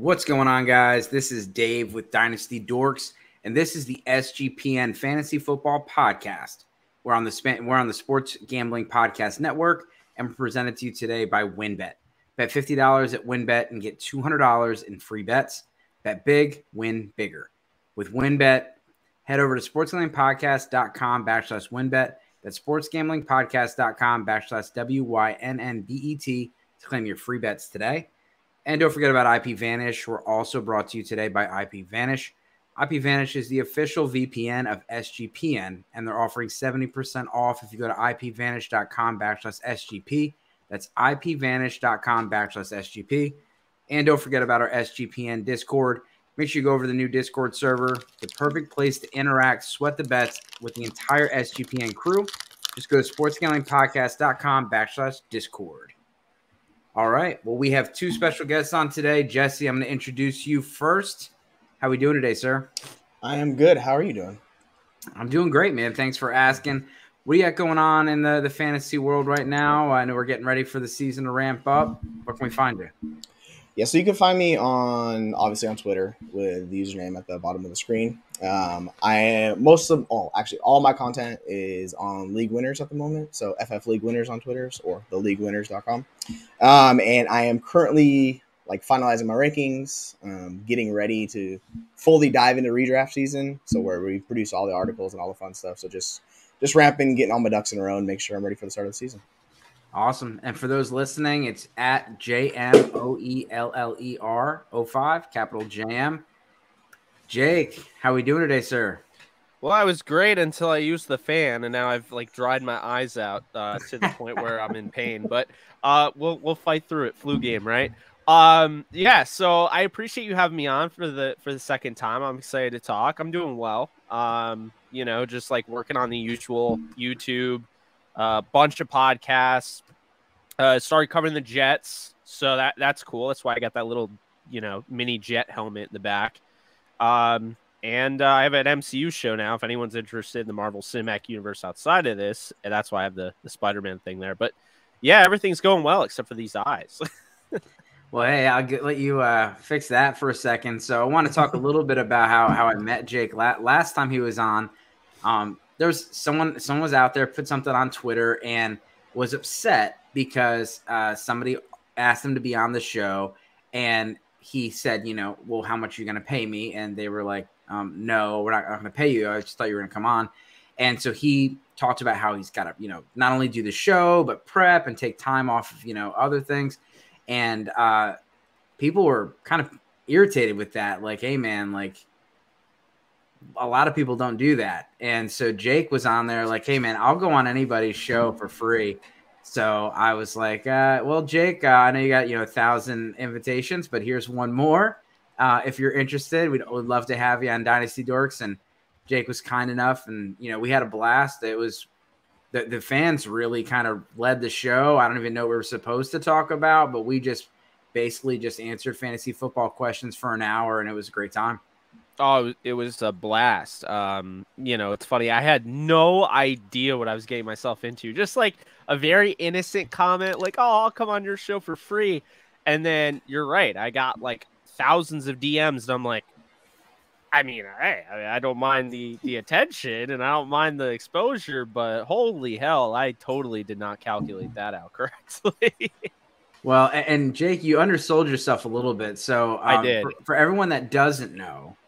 What's going on, guys? This is Dave with Dynasty Dorks, and this is the SGPN Fantasy Football Podcast. We're on the Sports Gambling Podcast Network, and we're presented to you today by WynnBET. Bet $50 at WynnBET and get $200 in free bets. Bet big, win bigger. With WynnBET, head over to sportsgamblingpodcast.com/WynnBET. That's sportsgamblingpodcast.com/WYNNBET to claim your free bets today. And don't forget about Ipvanish. We're also brought to you today by Ipvanish. Ipvanish is the official VPN of SGPN, and they're offering 70% off if you go to ipvanish.com/SGP. That's ipvanish.com/SGP. And don't forget about our SGPN Discord. Make sure you go over to the new Discord server, the perfect place to interact, sweat the bets with the entire SGPN crew. Just go to sportsgamblingpodcast.com/Discord. All right. Well, we have two special guests on today. Jesse, I'm going to introduce you first. How are we doing today, sir? I am good. How are you doing? I'm doing great, man. Thanks for asking. What do you got going on in the fantasy world right now? I know we're getting ready for the season to ramp up. Where can we find you? Yeah, so you can find me obviously on Twitter with the username at the bottom of the screen. All my content is on League Winners at the moment. So FF League Winners on Twitter or theleaguewinners.com. And I am currently finalizing my rankings, getting ready to fully dive into redraft season. So where we produce all the articles and all the fun stuff. So just ramping, getting all my ducks in a row and make sure I'm ready for the start of the season. Awesome. And for those listening, it's at JMOELLER05, capital JM. Jake, how are we doing today, sir? Well, I was great until I used the fan, and now I've dried my eyes out to the point where I'm in pain. But we'll fight through it. Flu game, right? Yeah. So I appreciate you having me on for the second time. I'm excited to talk. I'm doing well. Just working on the usual YouTube. Bunch of podcasts, started covering the Jets. So that's cool. That's why I got that little, mini jet helmet in the back. And I have an MCU show now. If anyone's interested in the Marvel Cinematic Universe outside of this, and that's why I have the Spider-Man thing there. But yeah, everything's going well except for these eyes. Well, hey, I'll let you fix that for a second. So I want to talk a little bit about how I met Jake. Last time he was on, there was someone was out there, put something on Twitter and was upset because somebody asked him to be on the show, and he said, well, how much are you going to pay me? And they were like, no, we're not going to pay you. I just thought you were going to come on. And so he talked about how he's got to, not only do the show, but prep and take time off of, other things. And people were kind of irritated with that. Like, hey, man, a lot of people don't do that. And so Jake was on there like, hey, man, I'll go on anybody's show for free. So I was like, well, Jake, I know you got, 1,000 invitations, but here's one more. If you're interested, we'd love to have you on Dynasty Dorks. And Jake was kind enough. And, we had a blast. It was the fans really kind of led the show. I don't even know what we were supposed to talk about, but we basically answered fantasy football questions for an hour, and it was a great time. Oh, it was a blast. It's funny. I had no idea what I was getting myself into. Just a very innocent comment, oh, I'll come on your show for free. And then you're right. I got thousands of DMs, and I'm like, hey, I don't mind the attention and I don't mind the exposure, but holy hell, I totally did not calculate that out correctly. Well, and Jake, you undersold yourself a little bit. So I did. For everyone that doesn't know,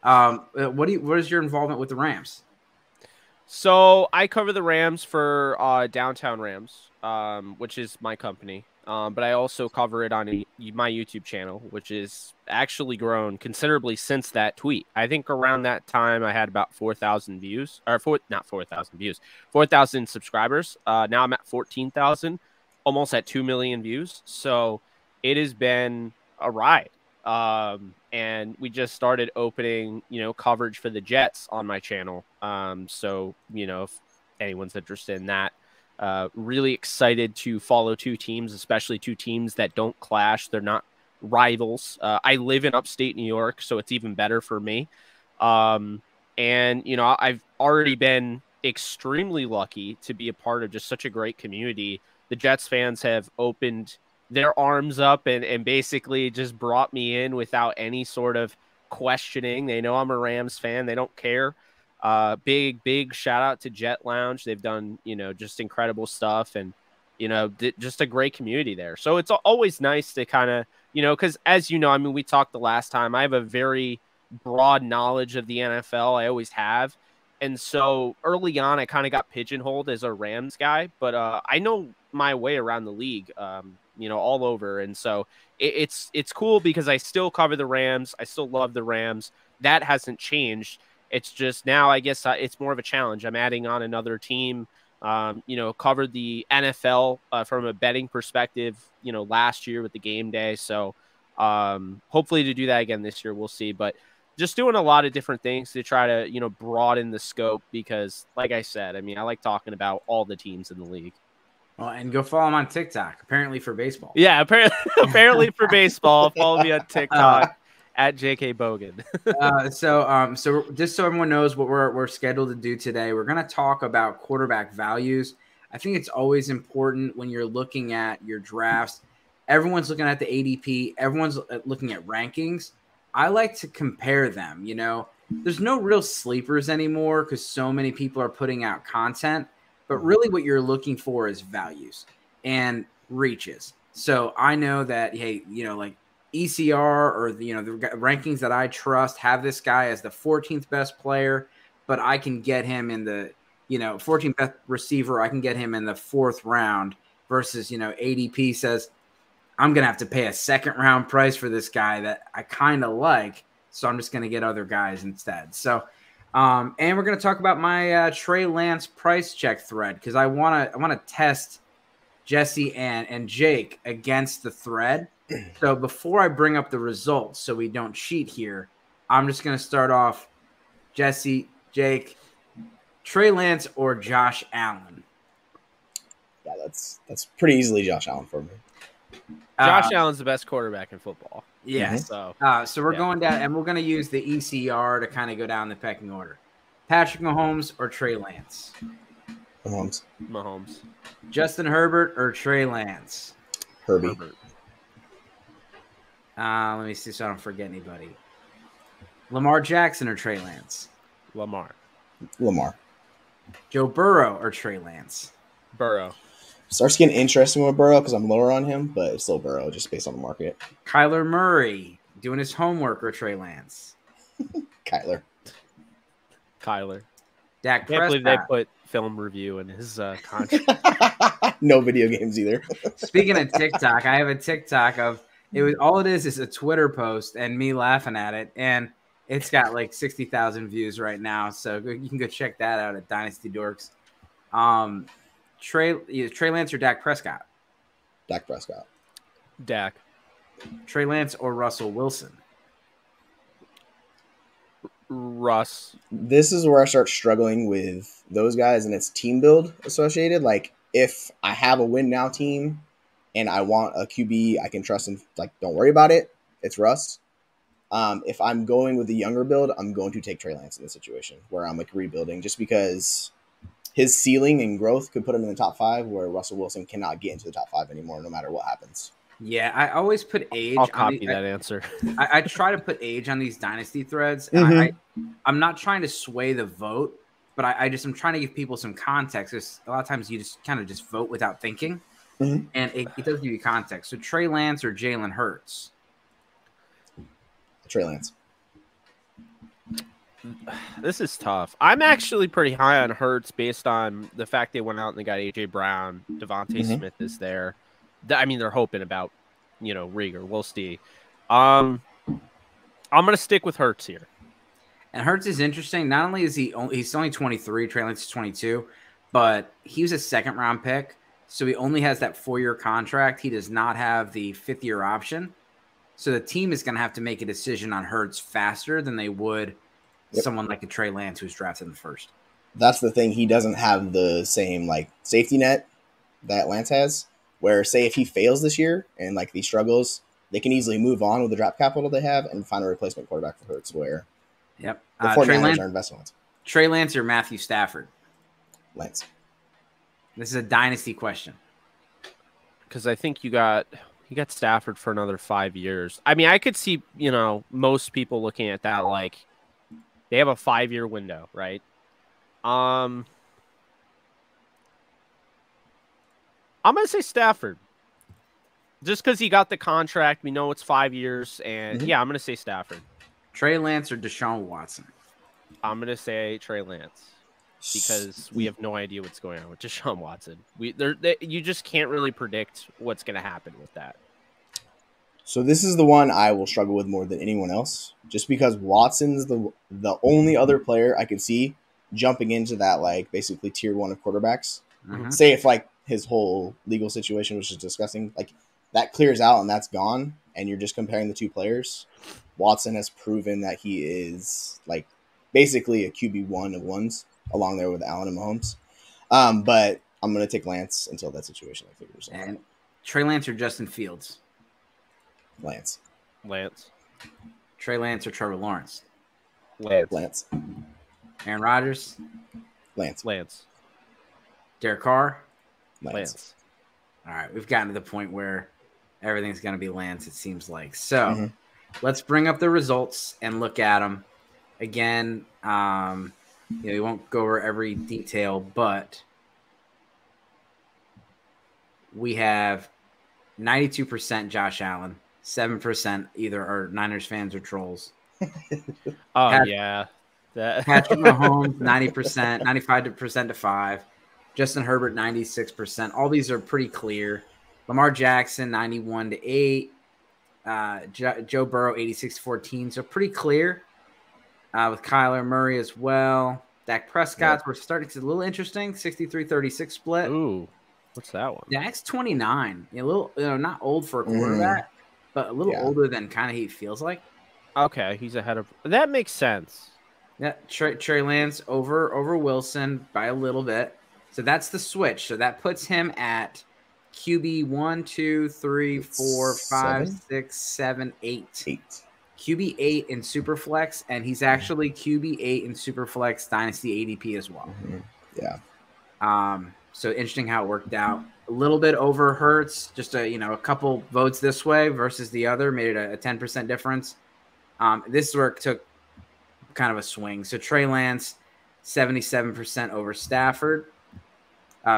what is your involvement with the Rams? So I cover the Rams for Downtown Rams, which is my company. But I also cover it on my YouTube channel, which is actually grown considerably since that tweet. I think around that time I had about 4,000 views, or 4,000 subscribers. Now I'm at 14,000, almost at 2 million views. So it has been a ride. And we just started opening, coverage for the Jets on my channel. So, if anyone's interested in that, really excited to follow two teams, especially two teams that don't clash. They're not rivals. I live in upstate New York, so it's even better for me. And, I've already been extremely lucky to be a part of just such a great community. The Jets fans have opened their arms up and basically just brought me in without any sort of questioning. They know I'm a Rams fan. They don't care. Big shout out to Jet Lounge. They've done, just incredible stuff, and, just a great community there. So it's always nice to kind of, because as you know, I mean, we talked the last time, I have a very broad knowledge of the NFL. I always have. And so early on, I kind of got pigeonholed as a Rams guy, but I know my way around the league, all over. And so it's cool because I still cover the Rams. I still love the Rams. That hasn't changed. It's just now, I guess it's more of a challenge. I'm adding on another team, covered the NFL from a betting perspective, last year with the game day. So hopefully to do that again this year, we'll see. But just doing a lot of different things to try to, broaden the scope because, like I said, I mean, I like talking about all the teams in the league. Well, and go follow him on TikTok, apparently for baseball. Yeah, apparently for baseball. Follow me on TikTok at JK Bogan. So just so everyone knows what we're scheduled to do today, we're going to talk about quarterback values. I think it's always important when you're looking at your drafts. Everyone's looking at the ADP. Everyone's looking at rankings. I like to compare them. There's no real sleepers anymore because so many people are putting out content. But really what you're looking for is values and reaches. So I know that, hey, like ECR or, the rankings that I trust have this guy as the 14th best player, but I can get him in the, 14th best receiver. I can get him in the 4th round versus, ADP says I'm going to have to pay a 2nd round price for this guy that I kind of like. So I'm just going to get other guys instead. So, and we're going to talk about my Trey Lance price check thread because I want to test Jesse and Jake against the thread. So before I bring up the results, so we don't cheat here, I'm just going to start off Jesse, Jake, Trey Lance, or Josh Allen. Yeah, that's pretty easily Josh Allen for me. Josh Allen's the best quarterback in football. Yeah. Mm-hmm. So we're going down, and we're going to use the ECR to kind of go down the pecking order. Patrick Mahomes or Trey Lance? Mahomes. Justin Herbert or Trey Lance? Herbie. Herbert. Let me see so I don't forget anybody. Lamar Jackson or Trey Lance? Lamar. Joe Burrow or Trey Lance? Burrow. Starts getting interesting with Burrow because I'm lower on him, but it's still Burrow just based on the market. Kyler Murray doing his homework or Trey Lance? Kyler. Dak Prescott. Can't believe they put film review in his contract. No video games either. Speaking of TikTok, I have a TikTok of all it is a Twitter post and me laughing at it, and it's got like 60,000 views right now. So you can go check that out at Dynasty Dorks. Trey Lance or Dak Prescott? Dak Prescott. Dak. Trey Lance or Russell Wilson? Russ. This is where I start struggling with those guys, and it's team build associated. Like, if I have a win now team and I want a QB I can trust and don't worry about it, it's Russ. If I'm going with the younger build, I'm going to take Trey Lance in this situation where I'm rebuilding, just because his ceiling and growth could put him in the top 5, where Russell Wilson cannot get into the top 5 anymore, no matter what happens. Yeah, I always put age. I'll copy that answer. I try to put age on these dynasty threads. Mm-hmm. I'm not trying to sway the vote, but I'm trying to give people some context. Because a lot of times you just kind of just vote without thinking, and it does give you context. So Trey Lance or Jalen Hurts? Trey Lance. This is tough. I'm actually pretty high on Hurts based on the fact they went out and they got A.J. Brown. Devontae Smith is there. I mean, they're hoping about, Rieger. We'll see. I'm going to stick with Hurts here. And Hurts is interesting. Not only is he's only 23, Trey Lance is 22, but he was a 2nd-round pick, so he only has that 4-year contract. He does not have the 5th-year option. So the team is going to have to make a decision on Hurts faster than they would someone like a Trey Lance who's drafted in the 1st. That's the thing. He doesn't have the same safety net that Lance has, where say if he fails this year and he struggles, they can easily move on with the draft capital they have and find a replacement quarterback for Hurts, where the 49ers are investments. Trey Lance or Matthew Stafford? Lance. This is a dynasty question. Because I think you got He got Stafford for another 5 years. I mean, I could see, most people looking at that like they have a 5-year window, right? I'm going to say Stafford. Just because he got the contract, we know it's 5 years, and I'm going to say Stafford. Trey Lance or Deshaun Watson? I'm going to say Trey Lance because we have no idea what's going on with Deshaun Watson. You just can't really predict what's going to happen with that. So this is the one I will struggle with more than anyone else, just because Watson's the only other player I could see jumping into that, like, basically tier 1 of quarterbacks. Mm-hmm. Say if, like, his whole legal situation, which is disgusting, like, that clears out and that's gone, and you're just comparing the two players. Watson has proven that he is, like, basically a QB1 of ones, along there with Allen and Mahomes. But I'm going to take Lance until that situation figures out. And Trey Lance or Justin Fields? Lance. Trey Lance or Trevor Lawrence? Lance. Aaron Rodgers? Lance. Derek Carr? Lance. All right, we've gotten to the point where everything's going to be Lance, it seems like. So let's bring up the results and look at them. Again, we won't go over every detail, but we have 92% Josh Allen, 7% either are Niners fans or trolls. Yeah. Patrick Mahomes, 90%, 95% to 5%. Justin Herbert, 96%. All these are pretty clear. Lamar Jackson, 91 to 8. Joe Burrow, 86-14. So pretty clear with Kyler Murray as well. Dak Prescott, we're starting to a little interesting. 63-36 split. Ooh, what's that one? Dak's 29. A little, not old for a quarterback, but a little older than kind of he feels like. Okay, he's ahead of. That makes sense. Yeah, Trey Lance over Wilson by a little bit. So that's the switch. So that puts him at QB 1, 2, 3, 4, 5, 6, 7, 8. QB 8 in Superflex, and he's actually QB 8 in Superflex Dynasty ADP as well. Yeah. So interesting how it worked out. A little bit over Hurts, just a couple votes this way versus the other made it a 10% difference. This work took kind of a swing. So Trey Lance, 77% over Stafford.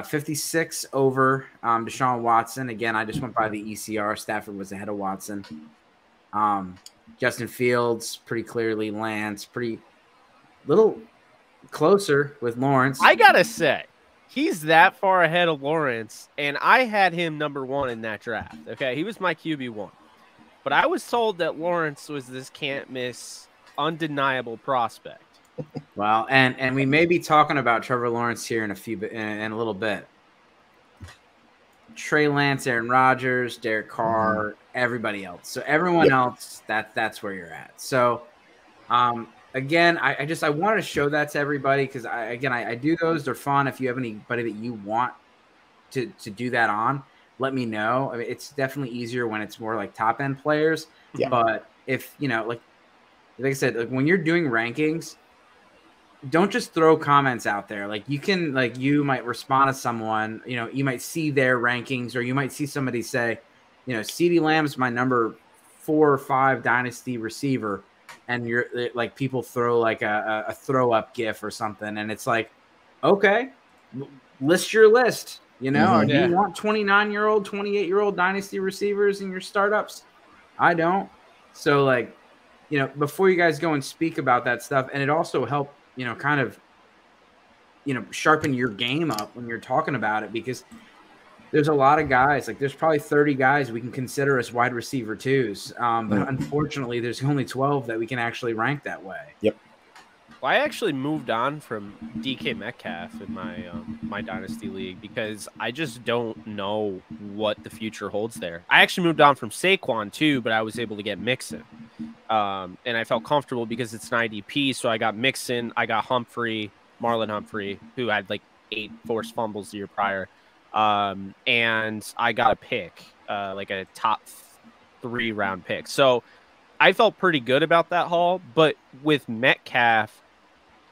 56 over Deshaun Watson. Again, I just went by the ECR. Stafford was ahead of Watson. Justin Fields, pretty clearly Lance. Pretty little closer with Lawrence. I got to say, he's that far ahead of Lawrence, and I had him number 1 in that draft. Okay, he was my QB1. But I was told that Lawrence was this can't-miss, undeniable prospect. Well, and we may be talking about Trevor Lawrence here in a little bit. Trey Lance, Aaron Rodgers, Derek Carr, everybody else. So everyone else, that's where you're at. So again, I wanted to show that to everybody because I do those. They're fun. If you have anybody that you want to do that on, let me know. I mean, it's definitely easier when it's more like top end players. Yeah. But if like I said, like when you're doing rankings, don't just throw comments out there. Like you might respond to someone, you might see their rankings, or you might see somebody say, CeeDee Lamb's my number 4 or 5 dynasty receiver. And you're like, people throw like a throw up GIF or something. And it's like, okay, list your list, or do you want 29-year-old, 28-year-old dynasty receivers in your startups? I don't. So like, before you guys go and speak about that stuff, and it also helped, kind of, sharpen your game up when you're talking about it, because there's a lot of guys, like there's probably 30 guys we can consider as wide receiver 2s. But unfortunately, there's only 12 that we can actually rank that way. Yep. Well, I actually moved on from DK Metcalf in my Dynasty League because I just don't know what the future holds there. I actually moved on from Saquon too, but I was able to get Mixon. And I felt comfortable because it's an IDP, so I got Mixon, I got Marlon Humphrey, who had like 8 forced fumbles the year prior. And I got a pick, like a top 3 round pick. So I felt pretty good about that haul, but with Metcalf,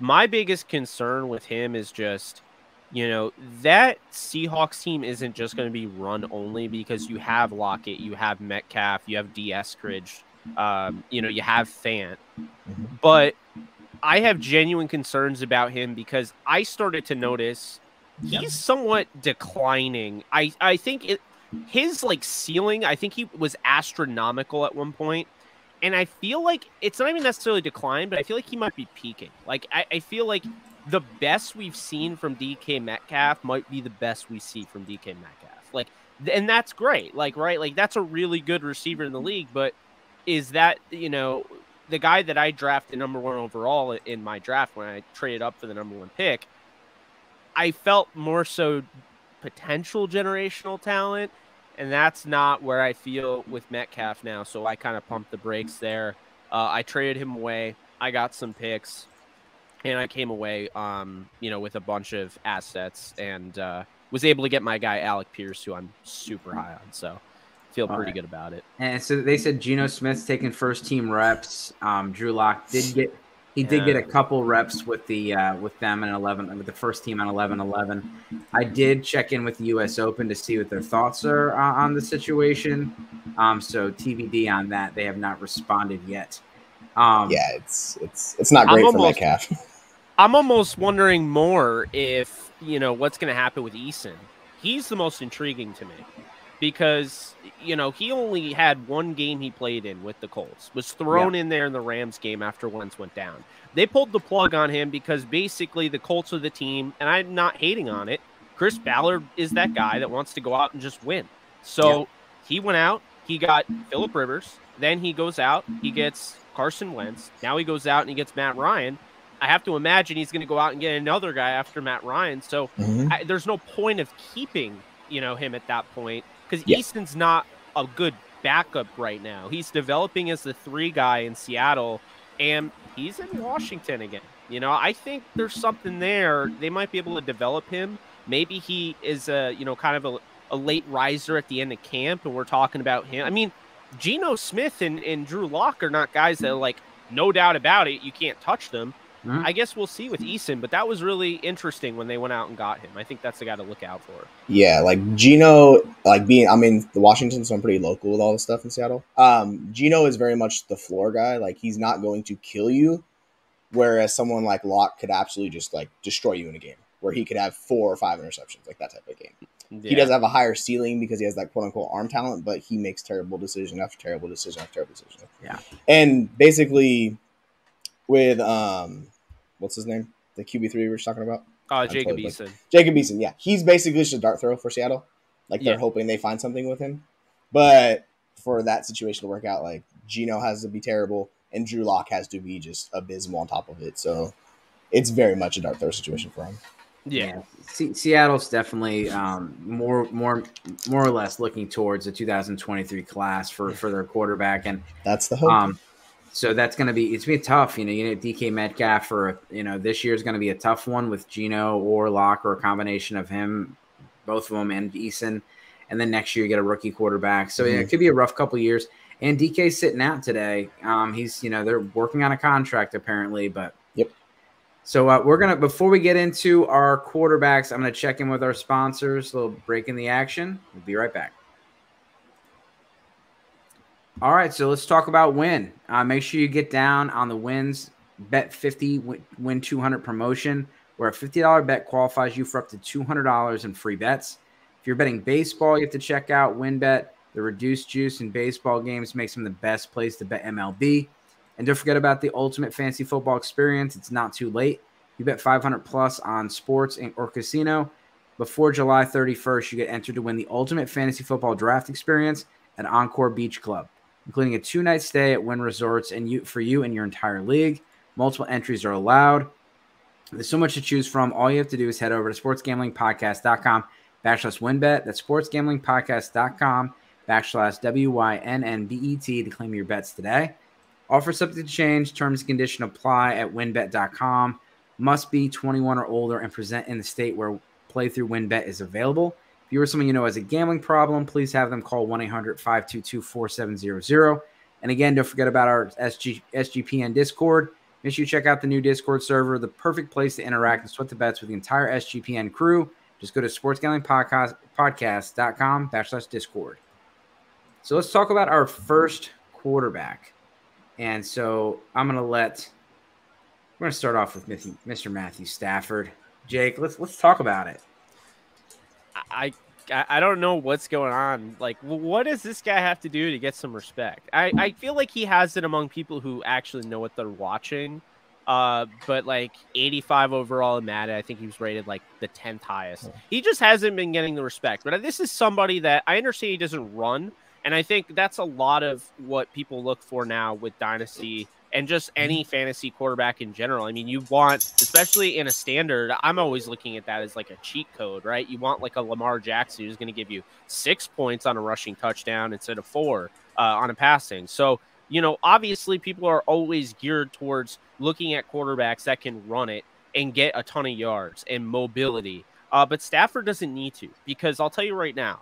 my biggest concern with him is just that Seahawks team isn't just going to be run only because you have Lockett, you have Metcalf, you have D. Eskridge, you have Fant. But I have genuine concerns about him because I started to notice he's somewhat declining. I think his ceiling, I think he was astronomical at one point. And I feel like it's not even necessarily decline, but I feel like he might be peaking. I feel like the best we've seen from DK Metcalf might be the best we see from DK Metcalf. And that's great. Right? That's a really good receiver in the league. But is that, the guy that I drafted number 1 overall in my draft when I traded up for the number 1 pick, I felt more so potential generational talent. And that's not where I feel with Metcalf now. So I kind of pumped the brakes there. I traded him away. I got some picks. And I came away, with a bunch of assets. And was able to get my guy, Alec Pierce, who I'm super high on. So feel pretty good about it. And so they said Geno Smith's taking first-team reps. Drew Lock did get a couple reps with them in 11 with the first team on 11-11. I did check in with the U.S. Open to see what their thoughts are on the situation. So TBD on that. They have not responded yet. It's not great for Metcalf. I'm almost wondering more if what's going to happen with Eason. He's the most intriguing to me because he only had one game he played in with the Colts, was thrown in there in the Rams game after Wentz went down. They pulled the plug on him because basically the Colts are the team, and I'm not hating on it. Chris Ballard is that guy that wants to go out and just win. So he went out, he got Phillip Rivers, then he goes out, he gets Carson Wentz, now he goes out and he gets Matt Ryan. I have to imagine he's going to go out and get another guy after Matt Ryan. So there's no point of keeping, him at that point because Easton's not a good backup right now. He's developing as the 3 guy in Seattle, and he's in Washington again. I think there's something there. They might be able to develop him. Maybe he is kind of a late riser at the end of camp, and we're talking about him. I mean, Geno Smith and Drew Lock are not guys that are no doubt about it, you can't touch them. I guess we'll see with Eason, but that was really interesting when they went out and got him. I think that's the guy to look out for. Yeah, Geno, the Washington's I'm pretty local with all the stuff in Seattle. Geno is very much the floor guy. He's not going to kill you, whereas someone like Locke could absolutely just destroy you in a game where he could have 4 or 5 interceptions, that type of game. Yeah. He does have a higher ceiling because he has that quote unquote arm talent, but he makes terrible decision after terrible decision after terrible decision. Yeah, and basically with what's his name? The QB3 we were just talking about? Jacob Eason. Jacob Eason, yeah. He's basically just a dart throw for Seattle. They're hoping they find something with him. But for that situation to work out, Geno has to be terrible and Drew Lock has to be just abysmal on top of it. So it's very much a dart throw situation for him. Yeah. Seattle's definitely more or less looking towards the 2023 class for their quarterback. And that's the hope. So it's gonna be tough. DK Metcalf for this year is gonna be a tough one with Geno or Locke or a combination of him, both of them, and Eason. And then next year you get a rookie quarterback. So it could be a rough couple years. And DK's sitting out today. He's they're working on a contract apparently, but So we're gonna before we get into our quarterbacks, I'm gonna check in with our sponsors. A little break in the action. We'll be right back. All right, so let's talk about Win. Make sure you get down on the Wins Bet 50 Win 200 promotion, where a $50 bet qualifies you for up to $200 in free bets. If you're betting baseball, you have to check out WinBet. The reduced juice in baseball games makes them the best place to bet MLB. And don't forget about the ultimate fantasy football experience. It's not too late. You bet 500 plus on sports or casino. Before July 31st, you get entered to win the ultimate fantasy football draft experience at Encore Beach Club, including a 2-night stay at Wynn Resorts for you and your entire league. Multiple entries are allowed. There's so much to choose from. All you have to do is head over to sportsgamblingpodcast.com/winbet. That's sportsgamblingpodcast.com/WYNNBET to claim your bets today. Offer subject to change. Terms and conditions apply at winbet.com. Must be 21 or older and present in the state where playthrough WinBet is available. If you or someone you know has a gambling problem, please have them call 1-800-522-4700. And again, don't forget about our SGPN Discord. Make sure you check out the new Discord server, the perfect place to interact and sweat the bets with the entire SGPN crew. Just go to sportsgamblingpodcast.com/Discord. So let's talk about our first quarterback. And so we're going to start off with Mr. Matthew Stafford. Jake, let's talk about it. I don't know what's going on. Like, what does this guy have to do to get some respect? I feel like he has it among people who actually know what they're watching. But like 85 overall in Madden, I think he was rated like the 10th highest. He just hasn't been getting the respect. But this is somebody that I understand he doesn't run. And I think that's a lot of what people look for now with Dynasty and just any fantasy quarterback in general. I mean, you want, especially in a standard, I'm always looking at that as like a cheat code, right? You want like a Lamar Jackson who's going to give you 6 points on a rushing touchdown instead of 4 on a passing. So, you know, obviously people are always geared towards looking at quarterbacks that can run it and get a ton of yards and mobility. But Stafford doesn't need to, because I'll tell you right now,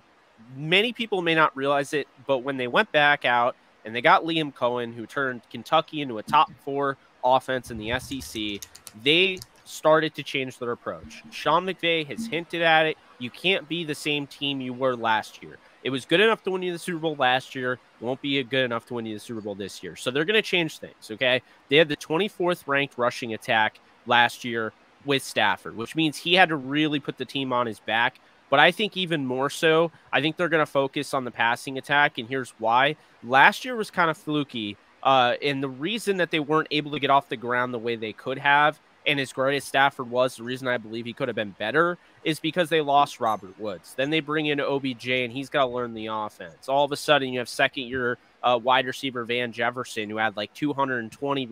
many people may not realize it, but when they went back out and they got Liam Cohen, who turned Kentucky into a top 4 offense in the SEC, they started to change their approach. Sean McVay has hinted at it. You can't be the same team you were last year. It was good enough to win you the Super Bowl last year. It won't be good enough to win you the Super Bowl this year. So they're going to change things, okay? They had the 24th ranked rushing attack last year with Stafford, which means he had to really put the team on his back. But I think even more so, I think they're going to focus on the passing attack, and here's why. Last year was kind of fluky, and the reason that they weren't able to get off the ground the way they could have, and as great as Stafford was, the reason I believe he could have been better is because they lost Robert Woods. Then they bring in OBJ, and he's got to learn the offense. All of a sudden, you have second-year wide receiver Van Jefferson, who had like 220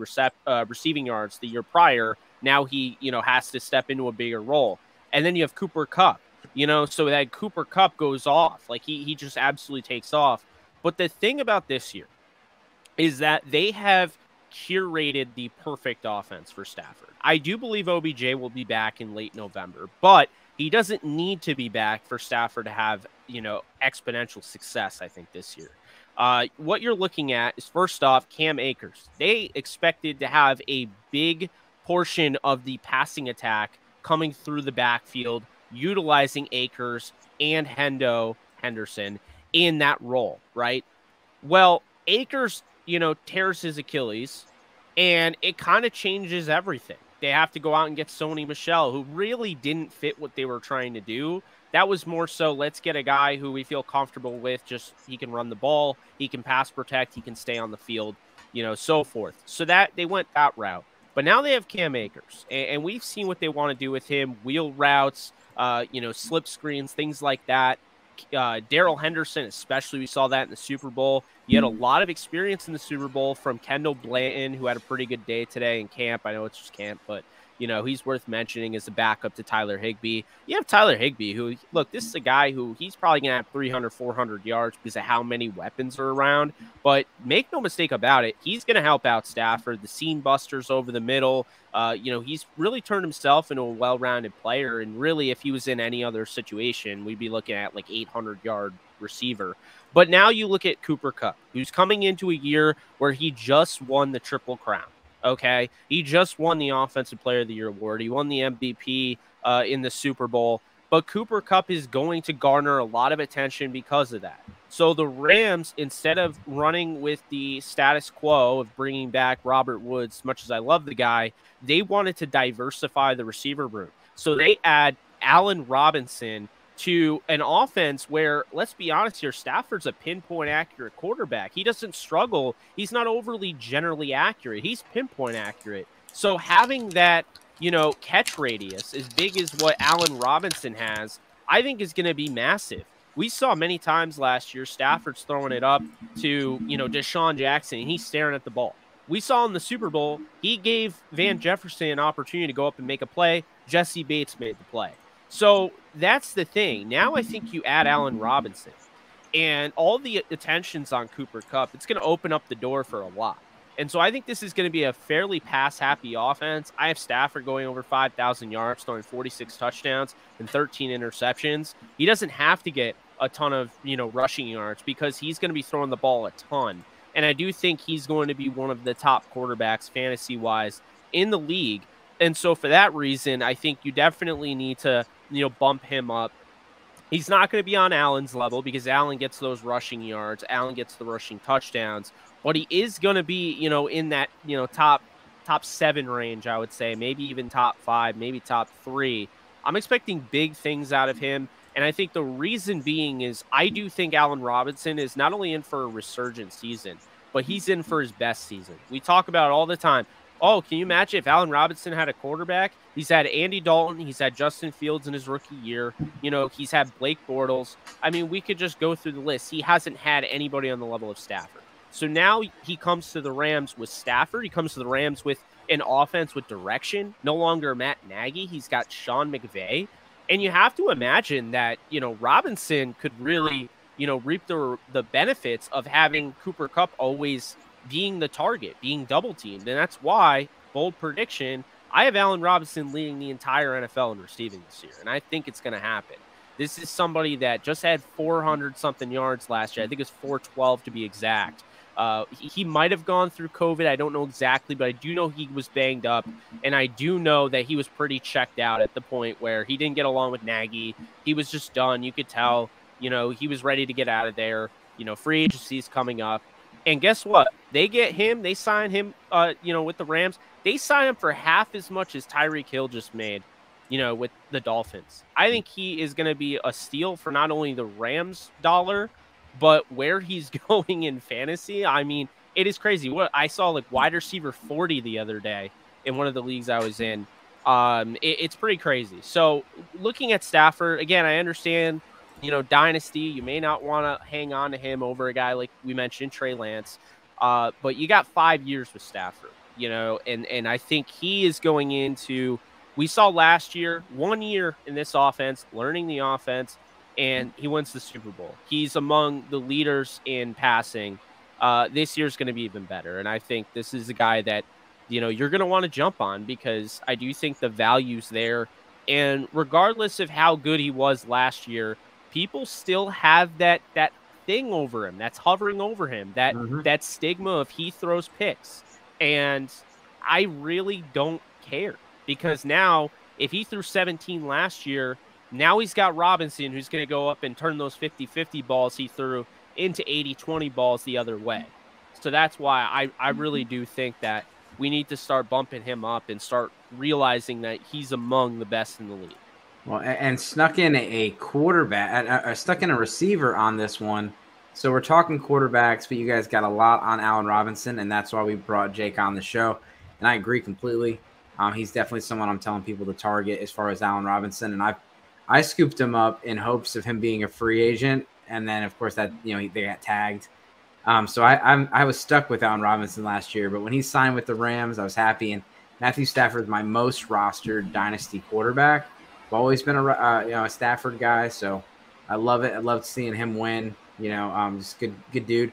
receiving yards the year prior. Now he, has to step into a bigger role. And then you have Cooper Kupp. So that Cooper Kupp goes off. Like, he just absolutely takes off. But the thing about this year is that they have curated the perfect offense for Stafford. I do believe OBJ will be back in late November, but he doesn't need to be back for Stafford to have, exponential success, I think, this year. What you're looking at is, first off, Cam Akers. They expected to have a big portion of the passing attack coming through the backfield, utilizing Akers and Henderson in that role, right? Well, Akers, tears his Achilles, and it kind of changes everything. They have to go out and get Sony Michel, who really didn't fit what they were trying to do. That was more so, let's get a guy who we feel comfortable with, just he can run the ball, he can pass protect, he can stay on the field, so forth. So that they went that route. But now they have Cam Akers, and we've seen what they want to do with him, wheel routes, slip screens, things like that. Darrell Henderson, especially, we saw that in the Super Bowl. You had a lot of experience in the Super Bowl from Kendall Blanton, who had a pretty good day today in camp. I know it's just camp, but he's worth mentioning as a backup to Tyler Higby. You have Tyler Higby, who, look, this is a guy who he's probably going to have 300, 400 yards because of how many weapons are around. But make no mistake about it, he's going to help out Stafford. The seam busters over the middle. He's really turned himself into a well-rounded player. And really, if he was in any other situation, we'd be looking at like 800-yard receiver. But now you look at Cooper Kupp, who's coming into a year where he just won the Triple Crown. Okay, he just won the Offensive Player of the Year award. He won the MVP in the Super Bowl. But Cooper Kupp is going to garner a lot of attention because of that. So the Rams, instead of running with the status quo of bringing back Robert Woods, as much as I love the guy, they wanted to diversify the receiver room. So they add Allen Robinson to an offense where, let's be honest here, Stafford's a pinpoint accurate quarterback. He doesn't struggle. He's not overly generally accurate. He's pinpoint accurate. So having that, catch radius as big as what Allen Robinson has, I think is going to be massive. We saw many times last year, Stafford's throwing it up to, Deshaun Jackson, and he's staring at the ball. We saw in the Super Bowl, he gave Van Jefferson an opportunity to go up and make a play. Jesse Bates made the play. So that's the thing. Now I think you add Allen Robinson and all the attention's on Cooper Kupp. It's going to open up the door for a lot. And so I think this is going to be a fairly pass-happy offense. I have Stafford going over 5,000 yards, throwing 46 touchdowns and 13 interceptions. He doesn't have to get a ton of, rushing yards because he's going to be throwing the ball a ton. And I do think he's going to be one of the top quarterbacks fantasy-wise in the league. And so for that reason, I think you definitely need to, bump him up. He's not going to be on Allen's level because Allen gets those rushing yards. Allen gets the rushing touchdowns, but he is going to be, in that, top 7 range, I would say, maybe even top 5, maybe top 3. I'm expecting big things out of him. And I think the reason being is I do think Allen Robinson is not only in for a resurgent season, but he's in for his best season. We talk about it all the time. Oh, can you imagine if Allen Robinson had a quarterback? He's had Andy Dalton. He's had Justin Fields in his rookie year. He's had Blake Bortles. I mean, we could just go through the list. He hasn't had anybody on the level of Stafford. So now he comes to the Rams with Stafford. He comes to the Rams with an offense with direction. No longer Matt Nagy. He's got Sean McVay. And you have to imagine that, Robinson could really, reap the benefits of having Cooper Kupp always being the target, being double teamed. And that's why, bold prediction, I have Allen Robinson leading the entire NFL in receiving this year. And I think it's going to happen. This is somebody that just had 400-something yards last year. I think it's 412 to be exact. He might have gone through COVID. I don't know exactly, but I do know he was banged up. And I do know that he was pretty checked out at the point where he didn't get along with Nagy. He was just done. You could tell, he was ready to get out of there. Free agency's coming up. And guess what? They get him. They sign him, with the Rams. They sign him for half as much as Tyreek Hill just made, with the Dolphins. I think he is going to be a steal for not only the Rams dollar, but where he's going in fantasy. I mean, it is crazy. What I saw, like, wide receiver 40 the other day in one of the leagues I was in. It's pretty crazy. So looking at Stafford, again, I understand, dynasty, you may not want to hang on to him over a guy like we mentioned, Trey Lance. But you got 5 years with Stafford, and I think he is going into, we saw last year, 1 year in this offense, learning the offense, and he wins the Super Bowl. He's among the leaders in passing. This year's going to be even better. And I think this is a guy that, you're going to want to jump on because I do think the value's there. And regardless of how good he was last year, people still have that thing over him that's hovering over him, that stigma of he throws picks. And I really don't care because now if he threw 17 last year, now he's got Robinson who's going to go up and turn those 50-50 balls he threw into 80-20 balls the other way. So that's why I really do think that we need to start bumping him up and start realizing that he's among the best in the league. Well, and snuck in a quarterback, stuck in a receiver on this one. So we're talking quarterbacks, but you guys got a lot on Allen Robinson, and that's why we brought Jake on the show. And I agree completely. He's definitely someone I'm telling people to target as far as Allen Robinson. And I scooped him up in hopes of him being a free agent, and then of course that they got tagged. So I was stuck with Allen Robinson last year, but when he signed with the Rams, I was happy. And Matthew Stafford is my most rostered dynasty quarterback. I've always been a Stafford guy, so I love it. I love seeing him win. Just good dude.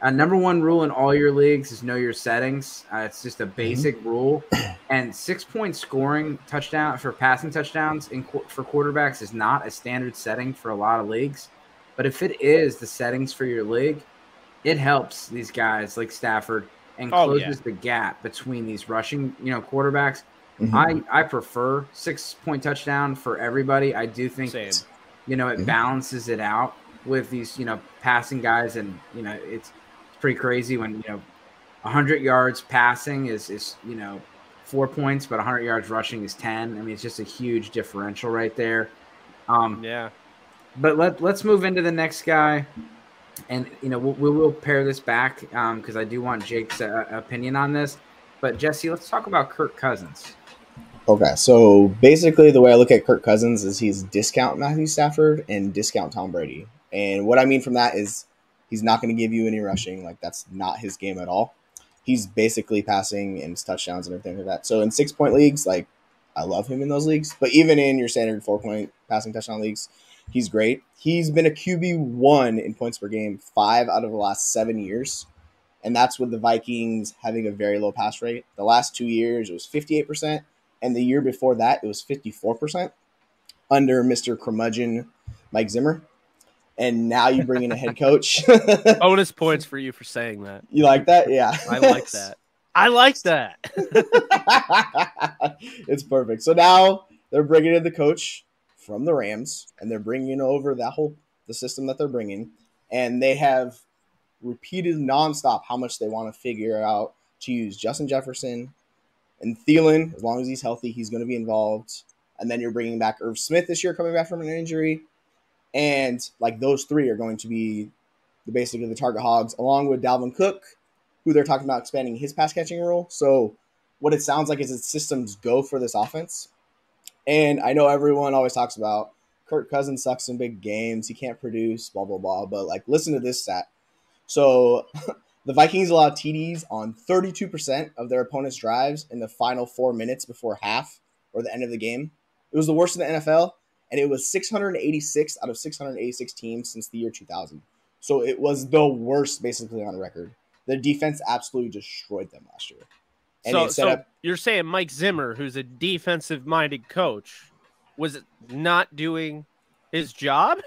Number one rule in all your leagues is know your settings. It's just a basic rule. And 6-point scoring touchdown for passing touchdowns for quarterbacks is not a standard setting for a lot of leagues. But if it is the settings for your league, it helps these guys like Stafford and closes the gap between these rushing, quarterbacks. I prefer 6-point touchdown for everybody. I do think, it balances it out with these, passing guys. And, it's pretty crazy when, 100 yards passing is 4 points, but 100 yards rushing is 10. I mean, it's just a huge differential right there. But let's move into the next guy. And, we will pair this back because I do want Jake's opinion on this. But, Jesse, let's talk about Kirk Cousins. Okay, so basically the way I look at Kirk Cousins is he's discount Matthew Stafford and discount Tom Brady. And what I mean from that is he's not going to give you any rushing. Like, that's not his game at all. He's basically passing and touchdowns and everything like that. So in 6-point leagues, like, I love him in those leagues. But even in your standard 4-point passing touchdown leagues, he's great. He's been a QB1 in points per game 5 out of the last 7 years. And that's with the Vikings having a very low pass rate. The last 2 years, it was 58%. And the year before that, it was 54% under Mr. Curmudgeon Mike Zimmer. And now you bring in a head coach. Bonus points for you for saying that. You like that? Yeah. I like that. I like that. It's perfect. So now they're bringing in the coach from the Rams, and they're bringing over the system that they're bringing, and they have repeated nonstop how much they want to figure out to use Justin Jefferson and Thielen. As long as he's healthy, he's going to be involved. And then you're bringing back Irv Smith this year, coming back from an injury, and like those three are going to be basically the target hogs, along with Dalvin Cook, who they're talking about expanding his pass catching role. So what it sounds like is its systems go for this offense. And I know everyone always talks about Kirk Cousins sucks in big games. He can't produce, blah, blah, blah. But like, listen to this stat. So the Vikings allowed TDs on 32% of their opponent's drives in the final 4 minutes before half or the end of the game. It was the worst in the NFL, and it was 686 out of 686 teams since the year 2000. So it was the worst basically on record. The defense absolutely destroyed them last year. And so you're saying Mike Zimmer, who's a defensive-minded coach, was not doing his job?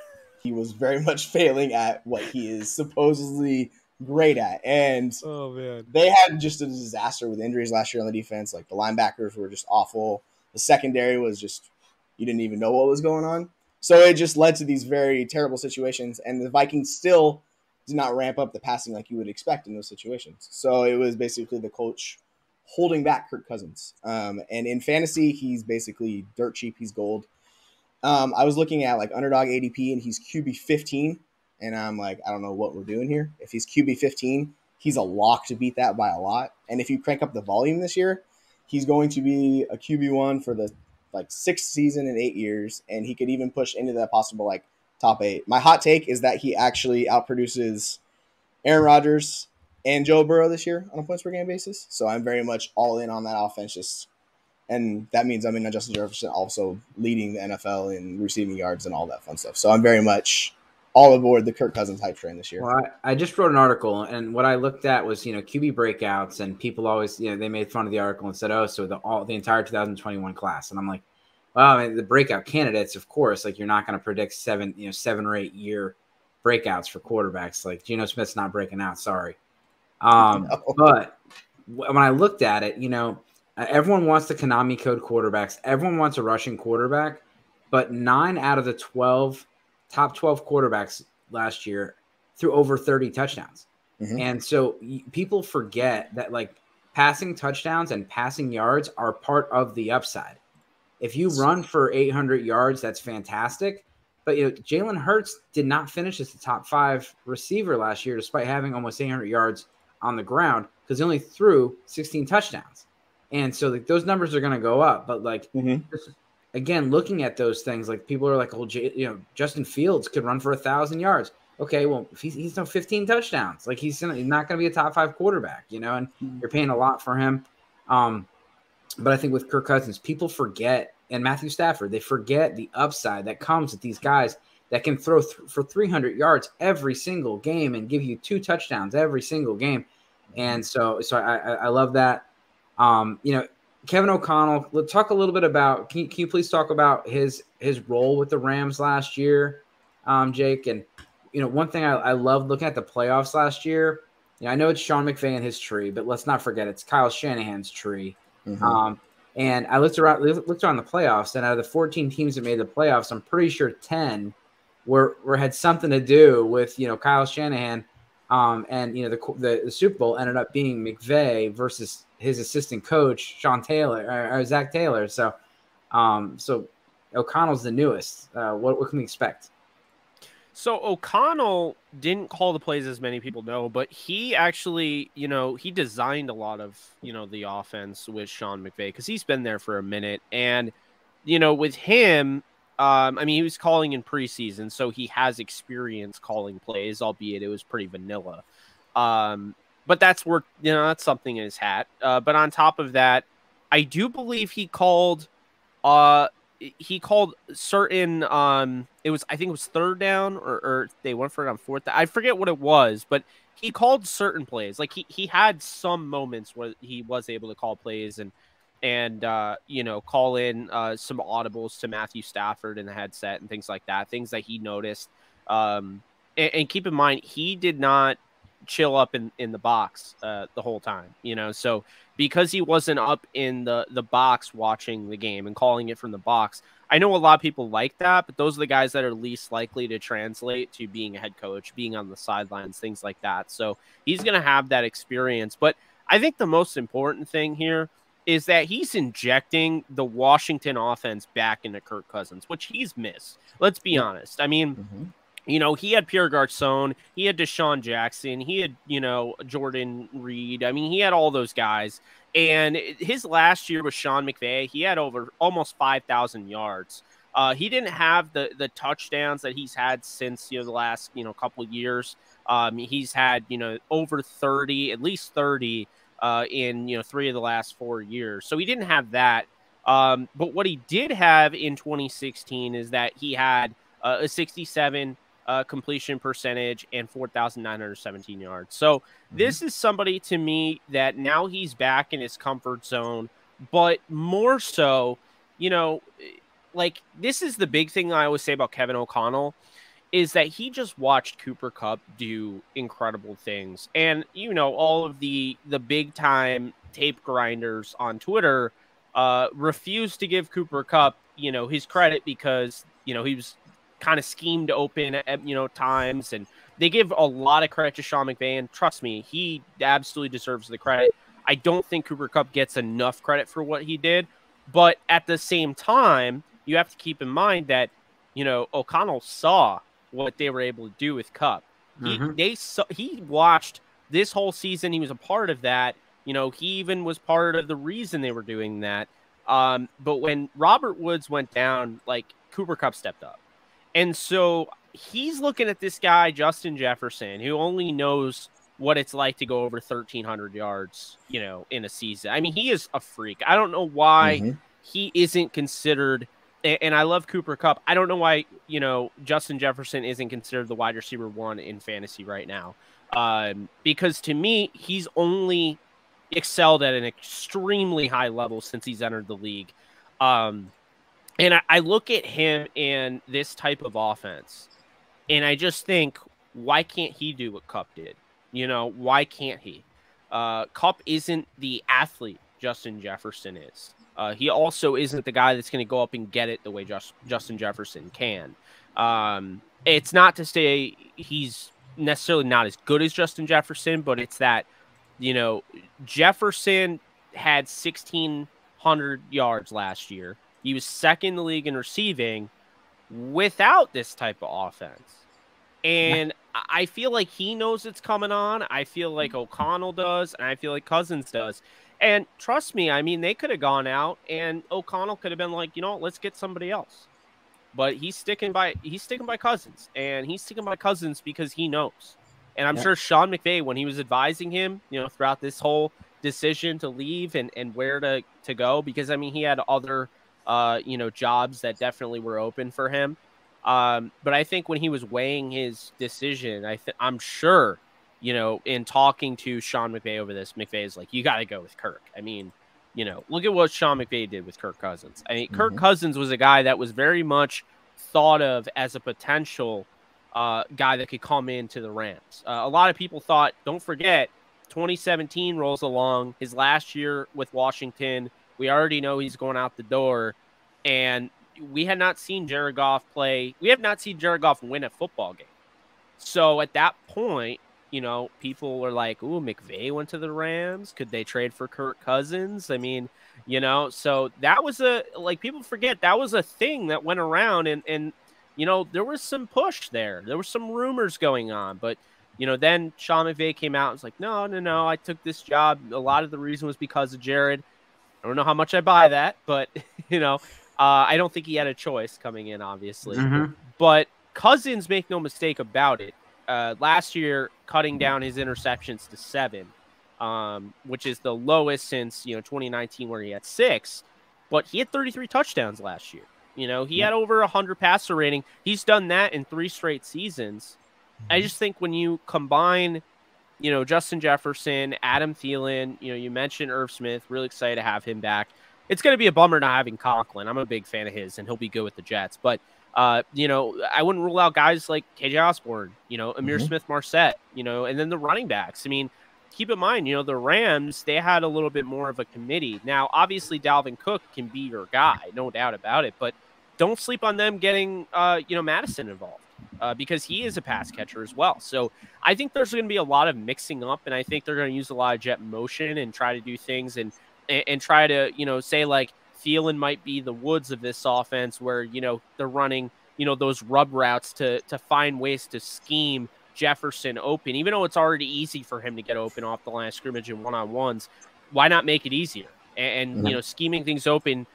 He was very much failing at what he is supposedly great at. And oh man, they had just a disaster with injuries last year on the defense. Like the linebackers were just awful. The secondary was just, you didn't even know what was going on. So it just led to these very terrible situations. And the Vikings still did not ramp up the passing like you would expect in those situations. So it was basically the coach holding back Kirk Cousins. And in fantasy, he's basically dirt cheap. He's gold. I was looking at like underdog ADP, and he's QB 15. And I'm like, I don't know what we're doing here. If he's QB 15, he's a lock to beat that by a lot. And if you crank up the volume this year, he's going to be a QB1 for the like 6th season in 8 years. And he could even push into that possible like top 8. My hot take is that he actually outproduces Aaron Rodgers and Joe Burrow this year on a points per game basis. So I'm very much all in on that offense. And that means I'm in Justin Jefferson also leading the NFL in receiving yards and all that fun stuff. So I'm very much all aboard the Kirk Cousins hype train this year. Well, I just wrote an article, and what I looked at was, QB breakouts, and people always, they made fun of the article and said, oh, so the entire 2021 class. And I'm like, well, I mean, the breakout candidates, of course, like you're not going to predict 7 or 8 year breakouts for quarterbacks. Like Geno Smith's not breaking out. Sorry. No. But when I looked at it, everyone wants the Konami code quarterbacks. Everyone wants a rushing quarterback, but 9 out of the top 12 quarterbacks last year threw over 30 touchdowns. Mm-hmm. And so people forget that like passing touchdowns and passing yards are part of the upside. If you run for 800 yards, that's fantastic. But Jalen Hurts did not finish as the top 5 receiver last year, despite having almost 800 yards on the ground, because he only threw 16 touchdowns. And so like those numbers are going to go up. But like, again, looking at those things, like people are like, oh, Justin Fields could run for 1,000 yards. Okay, well, if he's done 15 touchdowns. Like he's not going to be a top 5 quarterback, and you're paying a lot for him. But I think with Kirk Cousins, people forget, and Matthew Stafford, they forget the upside that comes with these guys that can throw for 300 yards every single game and give you 2 touchdowns every single game. And so I love that. Kevin O'Connell, let's talk a little bit about, can you please talk about his role with the Rams last year, Jake? And, one thing I loved looking at the playoffs last year, I know it's Sean McVay and his tree, but let's not forget it's Kyle Shanahan's tree. Mm-hmm. And I looked around the playoffs, and out of the 14 teams that made the playoffs, I'm pretty sure 10 had something to do with, Kyle Shanahan. And the Super Bowl ended up being McVay versus his assistant coach Zach Taylor. So O'Connell's the newest. What can we expect? So O'Connell didn't call the plays, as many people know, but he actually, he designed a lot of, the offense with Sean McVay, because he's been there for a minute. And, with him, he was calling in preseason, so he has experience calling plays, albeit it was pretty vanilla. But that's worth, that's something in his hat. But on top of that, I do believe he called certain, I think it was 3rd down or they went for it on 4th. I forget what it was, but he called certain plays. Like he had some moments where he was able to call plays and call in some audibles to Matthew Stafford in the headset and things like that, things that he noticed. And keep in mind, he did not chill up in the box the whole time, so because he wasn't up in the box watching the game and calling it from the box, I know a lot of people like that, but those are the guys that are least likely to translate to being a head coach, being on the sidelines, things like that. So he's going to have that experience. But I think the most important thing here is that he's injecting the Washington offense back into Kirk Cousins, which he's missed. Let's be honest. I mean, he had Pierre Garçon, he had Deshaun Jackson, he had, Jordan Reed. I mean, he had all those guys. And his last year with Sean McVay, he had over almost 5,000 yards. He didn't have the touchdowns that he's had since, the last, couple of years. He's had, over 30, at least 30 in, 3 of the last 4 years. So he didn't have that. But what he did have in 2016 is that he had a 67 completion percentage and 4,917 yards. So this is somebody to me that now he's back in his comfort zone, but more so, this is the big thing I always say about Kevin O'Connell is that he just watched Cooper Kupp do incredible things. And, all of the big time tape grinders on Twitter refused to give Cooper Kupp, his credit because, he was kind of schemed open at, times. And they give a lot of credit to Sean McVay. And trust me, he absolutely deserves the credit. I don't think Cooper Kupp gets enough credit for what he did. But at the same time, you have to keep in mind that, O'Connell saw what they were able to do with Kupp. He watched this whole season. He was a part of that. He even was part of the reason they were doing that. But when Robert Woods went down, Cooper Kupp stepped up. And so he's looking at this guy, Justin Jefferson, who only knows what it's like to go over 1,300 yards, in a season. I mean, he is a freak. I don't know why he isn't considered, and I love Cooper Kupp. I don't know why, Justin Jefferson isn't considered the wide receiver 1 in fantasy right now. Because to me, he's only excelled at an extremely high level since he's entered the league. And I look at him in this type of offense, and I just think, why can't he do what Kupp did? Why can't he? Kupp isn't the athlete Justin Jefferson is. He also isn't the guy that's going to go up and get it the way Justin Jefferson can. It's not to say he's necessarily not as good as Justin Jefferson, but it's that, Jefferson had 1,600 yards last year. He was second in the league in receiving without this type of offense. And I feel like he knows it's coming on. I feel like O'Connell does, and I feel like Cousins does. And trust me, I mean, they could have gone out, and O'Connell could have been like, let's get somebody else. But he's sticking by Cousins, and he's sticking by Cousins because he knows. And I'm sure Sean McVay, when he was advising him, throughout this whole decision to leave and where to go, because, I mean, he had other jobs that definitely were open for him. But I think when he was weighing his decision, I'm sure, in talking to Sean McVay over this, McVay is like, you got to go with Kirk. I mean, look at what Sean McVay did with Kirk Cousins. I mean, Kirk Cousins was a guy that was very much thought of as a potential guy that could come into the Rams. A lot of people thought, don't forget, 2017 rolls along, his last year with Washington. We already know he's going out the door, and we had not seen Jared Goff play. We have not seen Jared Goff win a football game. So at that point, people were like, ooh, McVay went to the Rams. Could they trade for Kirk Cousins? I mean, so that was people forget that was a thing that went around, and there was some push there. There were some rumors going on, but then Sean McVay came out and was like, no, I took this job. A lot of the reason was because of Jared. I don't know how much I buy that, but, I don't think he had a choice coming in, obviously. But Cousins, make no mistake about it, last year cutting down his interceptions to 7, which is the lowest since, 2019 where he had 6. But he had 33 touchdowns last year. He had over 100 passer rating. He's done that in 3 straight seasons. I just think when you combine Justin Jefferson, Adam Thielen, you mentioned Irv Smith, really excited to have him back. It's going to be a bummer not having Conklin. I'm a big fan of his, and he'll be good with the Jets. But You know, I wouldn't rule out guys like KJ Osborne, you know, Amir Smith-Marset, you know, and then the running backs. I mean, keep in mind, you know, the Rams, they had a little bit more of a committee. Now, obviously, Dalvin Cook can be your guy, no doubt about it, but don't sleep on them getting, you know, Madison involved. Because he is a pass catcher as well. So I think there's going to be a lot of mixing up, and I think they're going to use a lot of jet motion and try to do things and try to, you know, say like Thielen might be the Woods of this offense where, you know, they're running, you know, those rub routes to find ways to scheme Jefferson open, even though it's already easy for him to get open off the line of scrimmage and one-on-ones. Why not make it easier? And you know, scheming things open.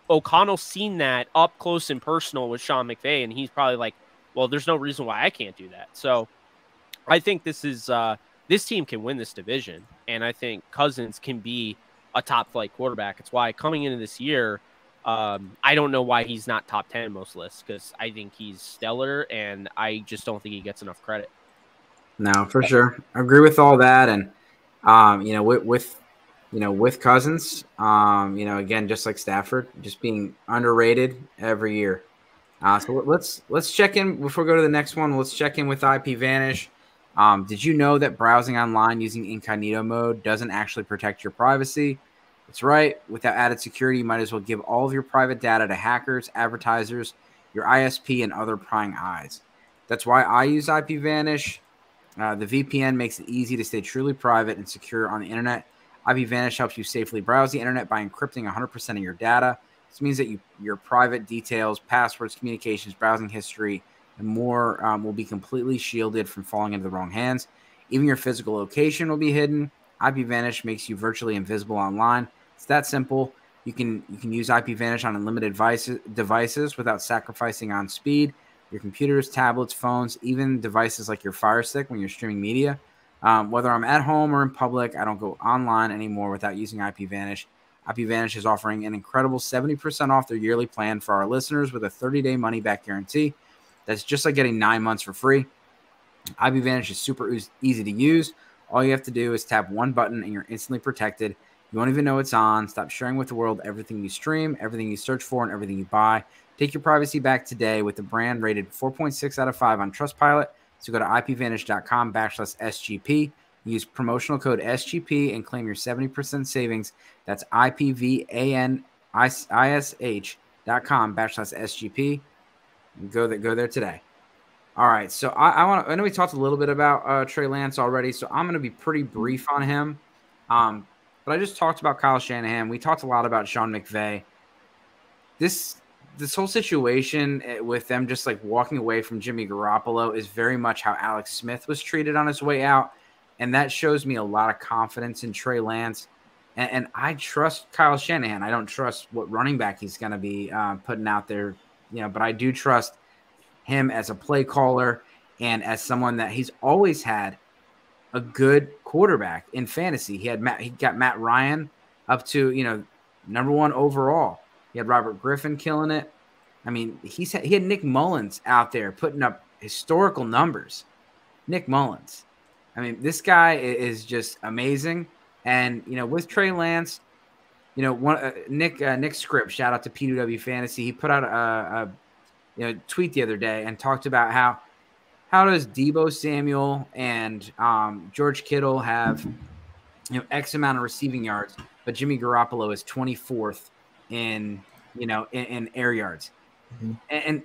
O'Connell's seen that up close and personal with Sean McVay, and he's probably like, well, there's no reason why I can't do that. So I think this team can win this division, and I think Cousins can be a top flight quarterback. It's why coming into this year, I don't know why he's not top 10 in most lists, because I think he's stellar, and I just don't think he gets enough credit. No, for sure. I agree with all that. And, you know, with Cousins, you know, again, just like Stafford, just being underrated every year. So let's check in before we go to the next one. Let's check in with Ipvanish. Did you know that browsing online using incognito mode doesn't actually protect your privacy? That's right. Without added security, you might as well give all of your private data to hackers, advertisers, your ISP, and other prying eyes. That's why I use Ipvanish. The VPN makes it easy to stay truly private and secure on the internet. Ipvanish helps you safely browse the internet by encrypting 100% of your data. This means that your private details, passwords, communications, browsing history, and more will be completely shielded from falling into the wrong hands. Even your physical location will be hidden. Ipvanish makes you virtually invisible online. It's that simple. You can use Ipvanish on unlimited devices without sacrificing on speed. Your computers, tablets, phones, even devices like your Fire Stick when you're streaming media. Whether I'm at home or in public, I don't go online anymore without using Ipvanish. Ipvanish is offering an incredible 70% off their yearly plan for our listeners with a 30-day money-back guarantee. That's just like getting 9 months for free. Ipvanish is super easy to use. All you have to do is tap one button and you're instantly protected. You won't even know it's on. Stop sharing with the world everything you stream, everything you search for, and everything you buy. Take your privacy back today with the brand rated 4.6 out of 5 on Trustpilot. So go to ipvanish.com/SGP. Use promotional code SGP and claim your 70% savings. That's ipvanish.com/SGP. Go there today. All right. So I know we talked a little bit about Trey Lance already, so I'm going to be pretty brief on him. But I just talked about Kyle Shanahan. We talked a lot about Sean McVay. This whole situation with them just like walking away from Jimmy Garoppolo is very much how Alex Smith was treated on his way out. And that shows me a lot of confidence in Trey Lance. And I trust Kyle Shanahan. I don't trust what running back he's going to be putting out there, you know, but I do trust him as a play caller and as someone that he's always had a good quarterback in fantasy. He got Matt Ryan up to, you know, #1 overall. He had Robert Griffin killing it. I mean, he had Nick Mullins out there putting up historical numbers. Nick Mullins. I mean, this guy is just amazing. And, you know, with Trey Lance, you know, Nick Script, shout out to P2W Fantasy. He put out a tweet the other day and talked about how does Deebo Samuel and George Kittle have, you know, X amount of receiving yards, but Jimmy Garoppolo is 24th in air yards. Mm-hmm. And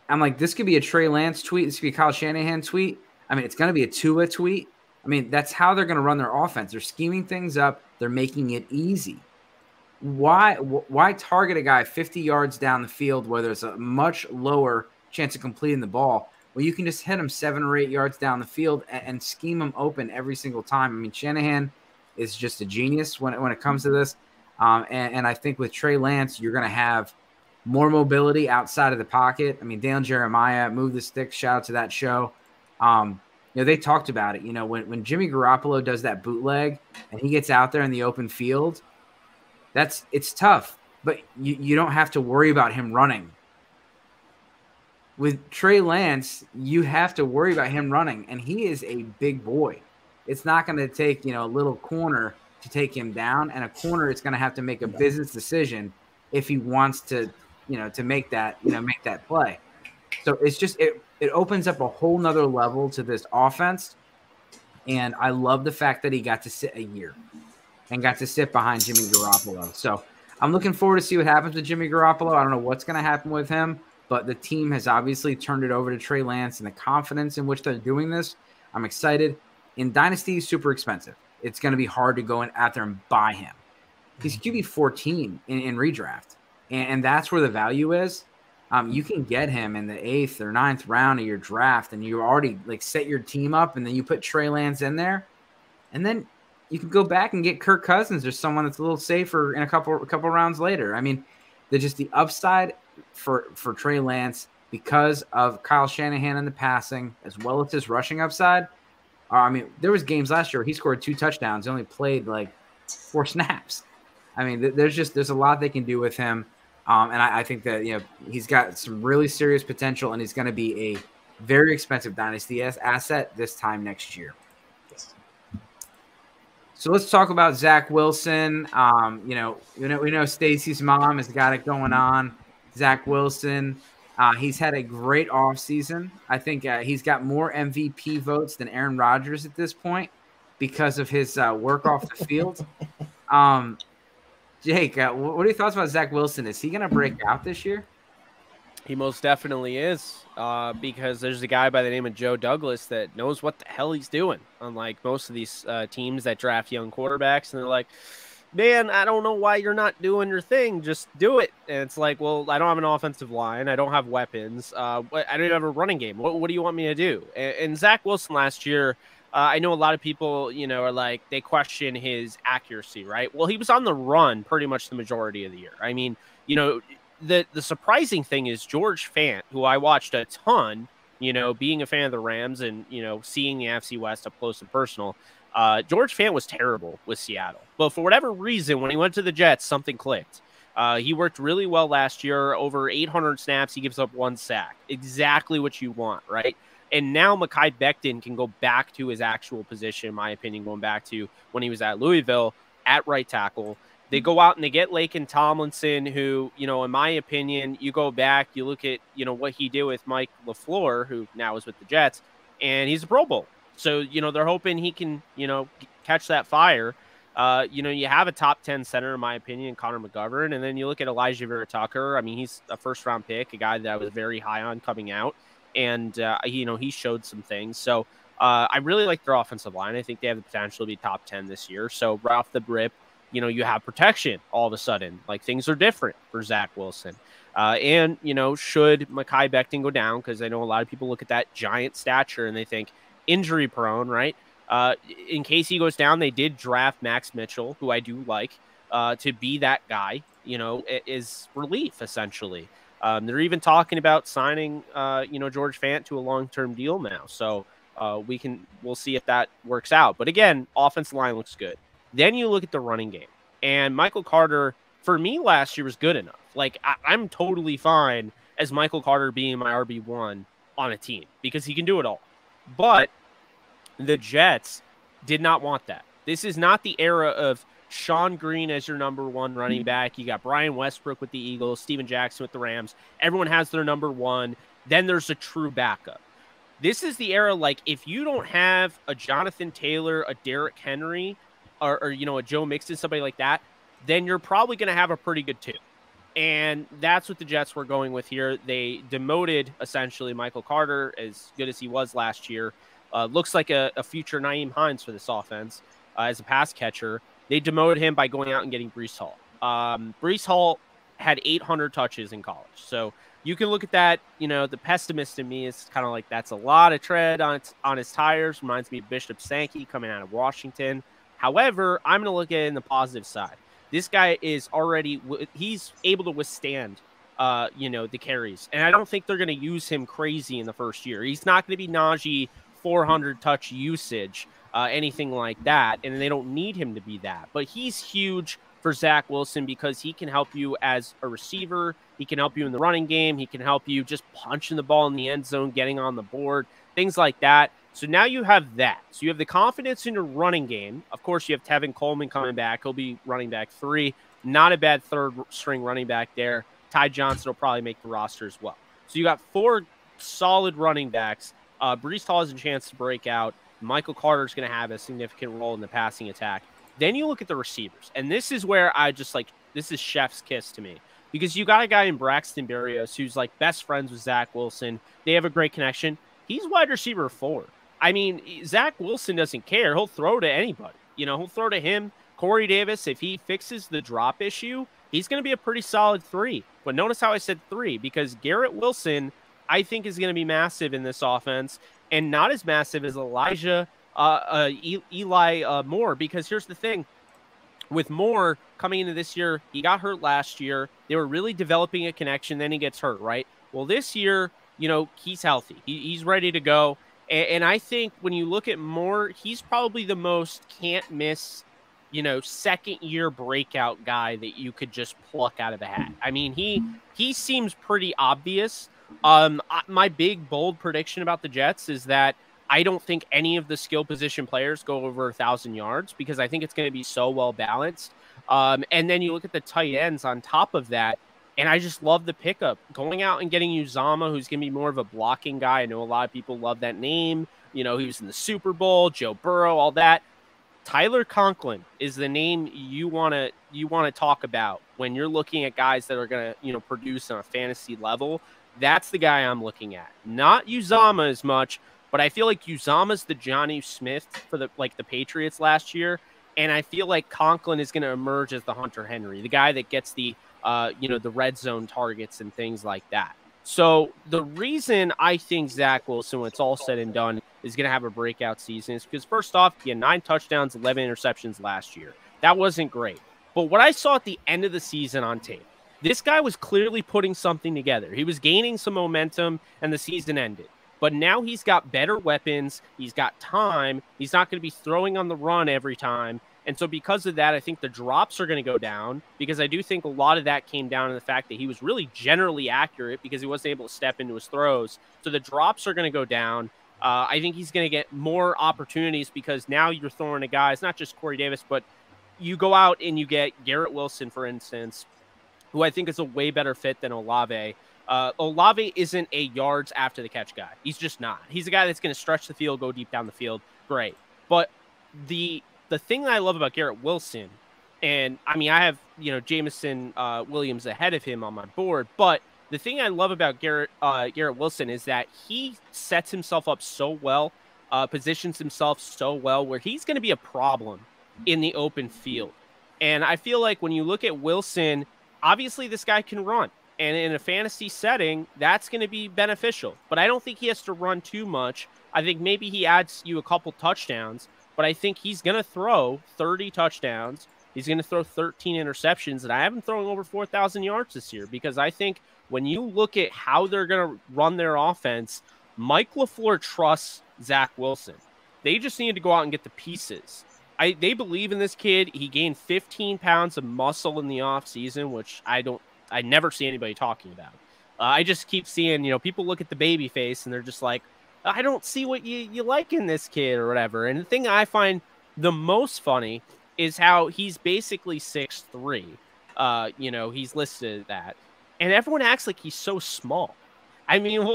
I'm like, this could be a Trey Lance tweet. This could be a Kyle Shanahan tweet. I mean, it's going to be a Tua tweet. I mean, that's how they're going to run their offense. They're scheming things up. They're making it easy. Why target a guy 50 yards down the field where there's a much lower chance of completing the ball? Well, you can just hit him 7 or 8 yards down the field and scheme him open every single time. I mean, Shanahan is just a genius when it comes to this. And I think with Trey Lance, you're going to have more mobility outside of the pocket. I mean, Dalen Jeremiah, Move the Stick, shout out to that show. You know, they talked about it. You know, when Jimmy Garoppolo does that bootleg and he gets out there in the open field, it's tough. But you don't have to worry about him running. With Trey Lance, you have to worry about him running, and he is a big boy. It's not going to take, you know, a little corner to take him down, and a corner is going to have to make a business decision if he wants to, you know, to make that play. So it's just it opens up a whole nother level to this offense. And I love the fact that he got to sit a year and got to sit behind Jimmy Garoppolo. So I'm looking forward to see what happens with Jimmy Garoppolo. I don't know what's going to happen with him, but the team has obviously turned it over to Trey Lance and the confidence in which they're doing this. I'm excited. In Dynasty, super expensive. It's going to be hard to go in out there and buy him. He's QB 14 in redraft, and that's where the value is. You can get him in the 8th or 9th round of your draft, and you already like set your team up, and then you put Trey Lance in there, and then you can go back and get Kirk Cousins or someone that's a little safer in a couple rounds later. I mean, the upside for Trey Lance because of Kyle Shanahan in the passing as well as his rushing upside. I mean, there was games last year where he scored 2 touchdowns, he only played like 4 snaps. I mean, there's a lot they can do with him. And I think that, he's got some really serious potential, and he's going to be a very expensive dynasty asset this time next year. Yes. So let's talk about Zach Wilson. We know Stacy's mom has got it going on. Zach Wilson, he's had a great offseason. I think he's got more MVP votes than Aaron Rodgers at this point because of his work off the field. Jake, what are your thoughts about Zach Wilson? Is he going to break out this year? He most definitely is, because there's a guy by the name of Joe Douglas that knows what the hell he's doing, unlike most of these teams that draft young quarterbacks, and they're like, man, I don't know why you're not doing your thing. Just do it. And it's like, well, I don't have an offensive line. I don't have weapons. I don't have a running game. What do you want me to do? And Zach Wilson last year, I know a lot of people, are like, they question his accuracy, right? Well, he was on the run pretty much the majority of the year. I mean, the surprising thing is George Fant, who I watched a ton, being a fan of the Rams and, seeing the AFC West up close and personal. George Fant was terrible with Seattle. But for whatever reason, when he went to the Jets, something clicked. He worked really well last year, over 800 snaps. He gives up 1 sack. Exactly what you want, right? And now Mekhi Becton can go back to his actual position, in my opinion, going back to when he was at Louisville at right tackle. They go out and they get Laken Tomlinson, who, in my opinion, you go back, you look at, what he did with Mike LaFleur, who now is with the Jets, and he's a Pro Bowl. So, they're hoping he can, catch that fire. You have a top 10 center, in my opinion, Connor McGovern. And then you look at Elijah Vera Tucker. I mean, he's a first-round pick, a guy that I was very high on coming out. And, he showed some things. So I really like their offensive line. I think they have the potential to be top 10 this year. So right off the rip, you have protection all of a sudden. Like, things are different for Zach Wilson. And, should Mekhi Becton go down, because I know a lot of people look at that giant stature and they think injury prone, right? In case he goes down, they did draft Max Mitchell, who I do like, to be that guy, is relief, essentially. They're even talking about signing, George Fant to a long-term deal now. So we'll see if that works out. But again, offensive line looks good. Then you look at the running game, and Michael Carter, for me, last year was good enough. Like, I'm totally fine as Michael Carter being my RB1 on a team because he can do it all. But the Jets did not want that. This is not the era of Sean Green as your number 1 running back. You got Brian Westbrook with the Eagles, Steven Jackson with the Rams. Everyone has their number 1. Then there's a true backup. This is the era, like, if you don't have a Jonathan Taylor, a Derrick Henry, or a Joe Mixon, somebody like that, then you're probably going to have a pretty good 2. And that's what the Jets were going with here. They demoted, essentially, Michael Carter, as good as he was last year. Looks like a future Nyheim Hines for this offense as a pass catcher. They demoted him by going out and getting Breece Hall. Breece Hall had 800 touches in college. So you can look at that. The pessimist in me is kind of like, that's a lot of tread on his tires. Reminds me of Bishop Sankey coming out of Washington. However, I'm going to look at it in the positive side. This guy is he's able to withstand, the carries. And I don't think they're going to use him crazy in the first year. He's not going to be Najee 400 touch usage, anything like that. And they don't need him to be that. But he's huge for Zach Wilson because he can help you as a receiver. He can help you in the running game. He can help you just punching the ball in the end zone, getting on the board, things like that. So now you have that. So you have the confidence in your running game. Of course, you have Tevin Coleman coming back. He'll be running back 3. Not a bad third string running back there. Ty Johnson will probably make the roster as well. So you got 4 solid running backs. Breece Hall has a chance to break out. Michael Carter's going to have a significant role in the passing attack. Then you look at the receivers, and this is where I just like, this is chef's kiss to me, because you got a guy in Braxton Berrios who's like best friends with Zach Wilson. They have a great connection. He's wide receiver 4. I mean, Zach Wilson doesn't care. He'll throw to anybody. He'll throw to him. Corey Davis, if he fixes the drop issue, he's going to be a pretty solid 3. But notice how I said 3, because Garrett Wilson, I think, is going to be massive in this offense, and not as massive as Eli Moore, because here's the thing. With Moore coming into this year, he got hurt last year. They were really developing a connection. Then he gets hurt, right? Well, this year, he's healthy. He's ready to go. And I think when you look at Moore, he's probably the most can't miss, second-year breakout guy that you could just pluck out of the hat. I mean, he seems pretty obvious. My big, bold prediction about the Jets is that I don't think any of the skill position players go over 1,000 yards, because I think it's going to be so well balanced. And then you look at the tight ends on top of that, and I just love the pickup. Going out and getting Uzama, who's going to be more of a blocking guy. I know a lot of people love that name. He was in the Super Bowl, Joe Burrow, all that. Tyler Conklin is the name you want to talk about when you're looking at guys that are going to produce on a fantasy level. That's the guy I'm looking at. Not Uzama as much, but I feel like Uzama's the Johnny Smith for the Patriots last year, and I feel like Conklin is going to emerge as the Hunter Henry, the guy that gets the the red zone targets and things like that. So the reason I think Zach Wilson, when it's all said and done, is going to have a breakout season is because, first off, he had 9 touchdowns, 11 interceptions last year. That wasn't great. But what I saw at the end of the season on tape, this guy was clearly putting something together. He was gaining some momentum, and the season ended. But now he's got better weapons. He's got time. He's not going to be throwing on the run every time. And so because of that, I think the drops are going to go down, because I do think a lot of that came down to the fact that he was really generally accurate because he wasn't able to step into his throws. So the drops are going to go down. I think he's going to get more opportunities because now you're throwing to guys, not just Corey Davis, but you go out and you get Garrett Wilson, for instance, who I think is a way better fit than Olave. Olave isn't a yards after the catch guy. He's just not. He's a guy that's going to stretch the field, go deep down the field. Great. But the thing that I love about Garrett Wilson, and I mean, I have, Jameson Williams ahead of him on my board, but the thing I love about Garrett Wilson is that he sets himself up so well, positions himself so well, where he's going to be a problem in the open field. And I feel like when you look at Wilson, obviously this guy can run. And in a fantasy setting, that's going to be beneficial. But I don't think he has to run too much. I think maybe he adds you a couple touchdowns. But I think he's going to throw 30 touchdowns. He's going to throw 13 interceptions. And I have him throwing over 4,000 yards this year, because I think when you look at how they're going to run their offense, Mike LaFleur trusts Zach Wilson. They just need to go out and get the pieces. They believe in this kid. He gained 15 pounds of muscle in the offseason, which I never see anybody talking about. I just keep seeing, people look at the baby face and they're just like, I don't see what you like in this kid or whatever. And the thing I find the most funny is how he's basically 6'3". He's listed at that. And everyone acts like he's so small. I mean,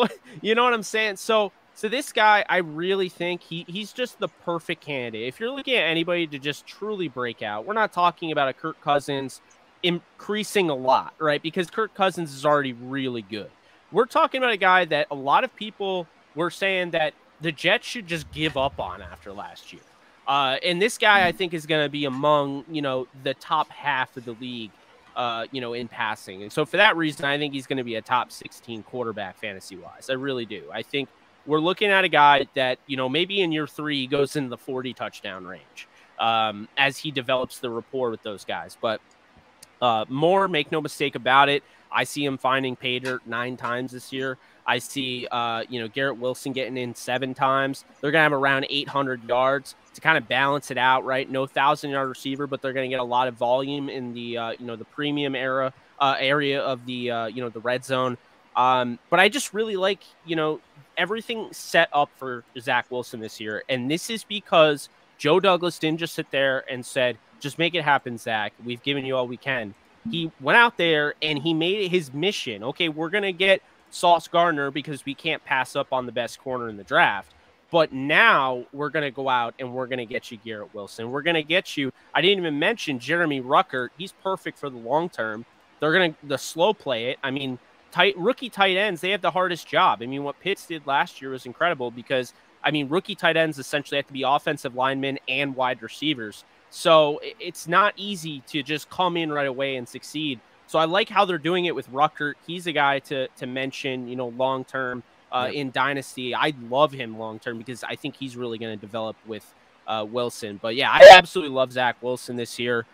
you know what I'm saying? So this guy, I really think he's just the perfect candidate. If you're looking at anybody to just truly break out, we're not talking about a Kirk Cousins increasing a lot, right? Because Kirk Cousins is already really good. We're talking about a guy that a lot of people were saying that the Jets should just give up on after last year. And this guy, I think, is going to be among, the top half of the league, in passing. And so for that reason, I think he's going to be a top 16 quarterback fantasy-wise. I really do. I think we're looking at a guy that, maybe in year 3 he goes into the 40 touchdown range as he develops the rapport with those guys. But Moore, make no mistake about it, I see him finding pay dirt 9 times this year. I see, Garrett Wilson getting in 7 times. They're going to have around 800 yards to kind of balance it out, right? No 1,000-yard receiver, but they're going to get a lot of volume in the, the premium area of the, the red zone. But I just really like, everything set up for Zach Wilson this year. And this is because Joe Douglas didn't just sit there and said, just make it happen, Zach. We've given you all we can. He went out there and he made it his mission. Okay, we're going to get Sauce Gardner because we can't pass up on the best corner in the draft. But now we're going to go out and we're going to get you Garrett Wilson. We're going to get you, I didn't even mention Jeremy Ruckert. He's perfect for the long term. They're going to the slow play it. I mean, rookie tight ends, they have the hardest job. I mean, what Pitts did last year was incredible because, I mean, rookie tight ends essentially have to be offensive linemen and wide receivers. So it's not easy to just come in right away and succeed. So I like how they're doing it with Ruckert. He's a guy to mention, long term. In Dynasty, I love him long term because I think he's really going to develop with Wilson. But yeah, I absolutely love Zach Wilson this year.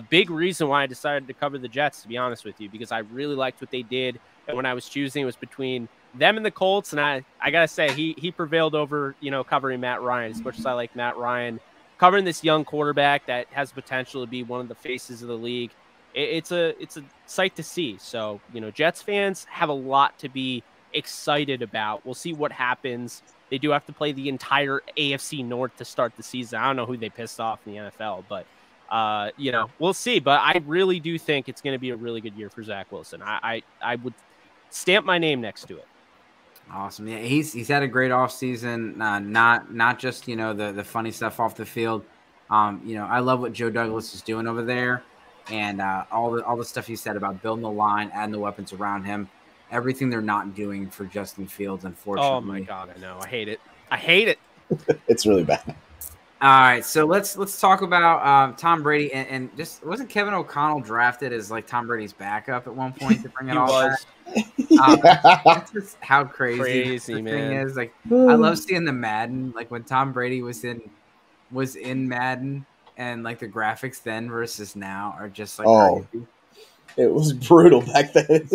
Big reason why I decided to cover the Jets, to be honest with you, because I really liked what they did. And when I was choosing, it was between them and the Colts. And I got to say, he prevailed over, covering Matt Ryan, as much as I like Matt Ryan. Covering this young quarterback that has potential to be one of the faces of the league. It's a sight to see. So, Jets fans have a lot to be excited about. We'll see what happens. They do have to play the entire AFC North to start the season. I don't know who they pissed off in the NFL, but we'll see. But I really do think it's going to be a really good year for Zach Wilson. I would stamp my name next to it. Awesome. Yeah, he's had a great offseason. Not just the funny stuff off the field. I love what Joe Douglas is doing over there, and all the stuff he said about building the line, adding the weapons around him. Everything they're not doing for Justin Fields, unfortunately. Oh my God, I know. I hate it. It's really bad. All right, so let's talk about Tom Brady and just wasn't Kevin O'Connell drafted as like Tom Brady's backup at one point to bring it all back? That's just how crazy the man. Thing is. Like, I love seeing the Madden, like when Tom Brady was in Madden, and like the graphics then versus now are just like crazy. It was brutal back then.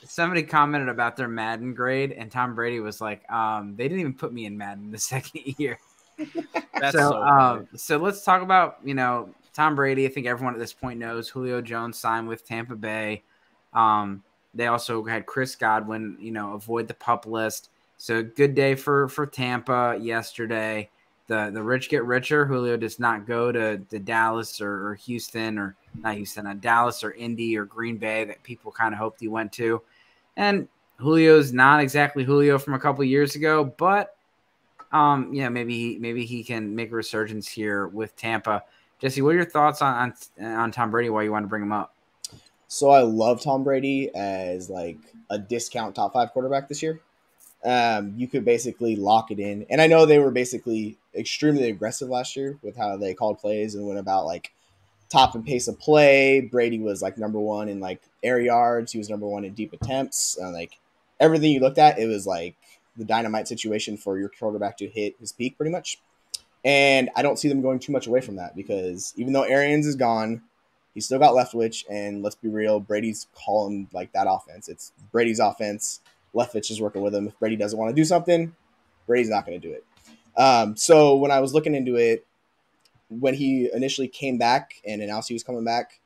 Somebody commented about their Madden grade, and Tom Brady was like, they didn't even put me in Madden the second year. So let's talk about, Tom Brady. I think everyone at this point knows Julio Jones signed with Tampa Bay. They also had Chris Godwin, avoid the PUP list. So good day for Tampa yesterday. The rich get richer. Julio does not go to Dallas or Houston, or not Houston, Dallas or Indy or Green Bay that people kind of hoped he went to. And Julio's not exactly Julio from a couple of years ago, but maybe he can make a resurgence here with Tampa. Jesse, what are your thoughts on Tom Brady? Why you want to bring him up? So I love Tom Brady as like a discount top 5 quarterback this year. You could basically lock it in. And I know they were basically extremely aggressive last year with how they called plays and went about like top and pace of play. Brady was like number 1 in like air yards. He was number 1 in deep attempts. Like everything you looked at, it was like the dynamite situation for your quarterback to hit his peak pretty much. And I don't see them going too much away from that because even though Arians is gone, he's still got Leftwich. And let's be real, Brady's calling like that offense. It's Brady's offense. Leftwich is working with him. If Brady doesn't want to do something, Brady's not going to do it. So when I was looking into it, when he initially came back and announced he was coming back,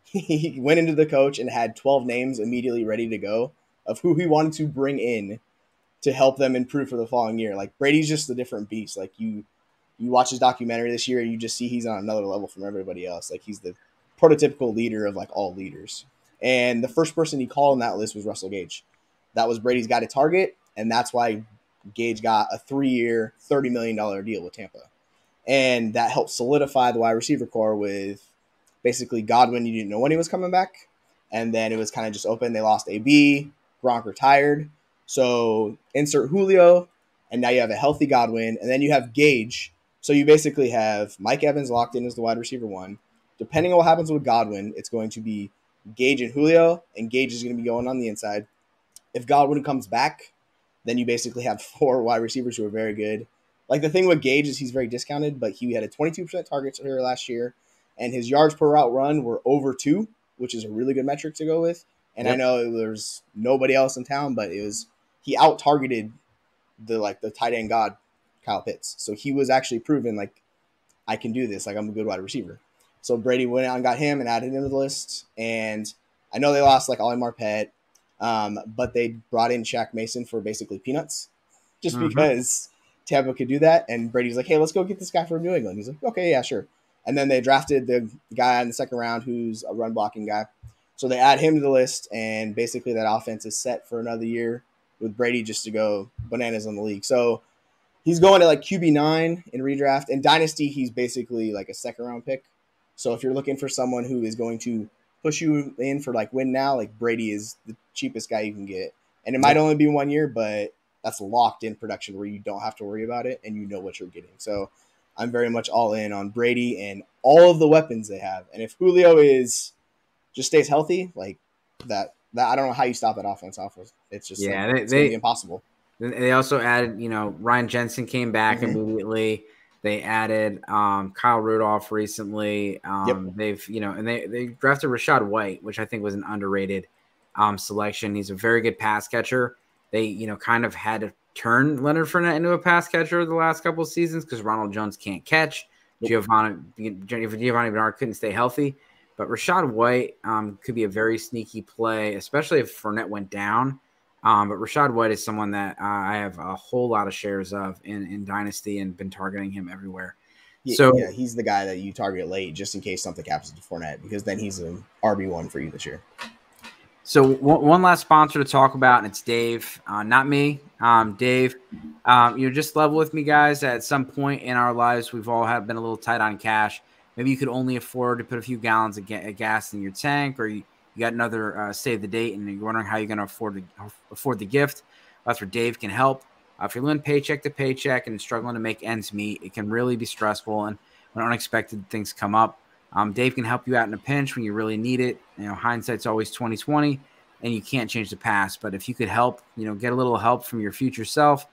he went into the coach and had 12 names immediately ready to go of who he wanted to bring in to help them improve for the following year. Like Brady's just a different beast. Like you watch his documentary this year, you just see he's on another level from everybody else. Like he's the prototypical leader of like all leaders. And the first person he called on that list was Russell Gage. That was Brady's guy to target, and that's why Gage got a 3-year, $30 million deal with Tampa. And that helped solidify the wide receiver core with basically Godwin. You didn't know when he was coming back, and then it was kind of just open. They lost AB. Gronk retired. So insert Julio, and now you have a healthy Godwin, and then you have Gage. So you basically have Mike Evans locked in as the wide receiver 1. Depending on what happens with Godwin, it's going to be Gage and Julio, and Gage is going to be going on the inside. If Godwin comes back, then you basically have 4 wide receivers who are very good. Like the thing with Gage is he's very discounted, but he had a 22% target share last year, and his yards per route run were over 2, which is a really good metric to go with. And yep. I know there's nobody else in town, but he out targeted the tight end god Kyle Pitts. So he was actually proven like I can do this. Like I'm a good wide receiver. So Brady went out and got him and added him to the list. And I know they lost like Ollie Marpet. But they brought in Shaq Mason for basically peanuts just because Tampa could do that. And Brady's like, hey, let's go get this guy from New England. He's like, okay, yeah, sure. And then they drafted the guy in the second round who's a run blocking guy. So they add him to the list, and basically that offense is set for another year with Brady just to go bananas on the league. So he's going to like QB9 in redraft. In Dynasty, he's basically like a second-round pick. So if you're looking for someone who is going to push you in for like win now, like Brady is the cheapest guy you can get. And it might only be 1 year, but that's locked in production where you don't have to worry about it and you know what you're getting. So I'm very much all in on Brady and all of the weapons they have. And if Julio just stays healthy, like that I don't know how you stop that offense off. It's just Yeah, it's going to be impossible. They also added, Ryan Jensen came back immediately. They added Kyle Rudolph recently. They've, and they drafted Rachaad White, which I think was an underrated selection. He's a very good pass catcher. They, kind of had to turn Leonard Fournette into a pass catcher the last couple of seasons because Ronald Jones can't catch. Giovanni Bernard couldn't stay healthy. But Rachaad White could be a very sneaky play, especially if Fournette went down. But Rachaad White is someone that I have a whole lot of shares of in Dynasty and been targeting him everywhere. Yeah, he's the guy that you target late just in case something happens to Fournette because then he's an RB1 for you this year. So one last sponsor to talk about, and it's Dave, not me. Dave, just level with me, guys. At some point in our lives, we've all been a little tight on cash. Maybe you could only afford to put a few gallons of gas in your tank, or you got another save the date, and you're wondering how you're going to afford the gift. That's where Dave can help. If you're living paycheck to paycheck and struggling to make ends meet, it can really be stressful, and when unexpected things come up, Dave can help you out in a pinch when you really need it. Hindsight's always 20/20, and you can't change the past. But if you could help, get a little help from your future self,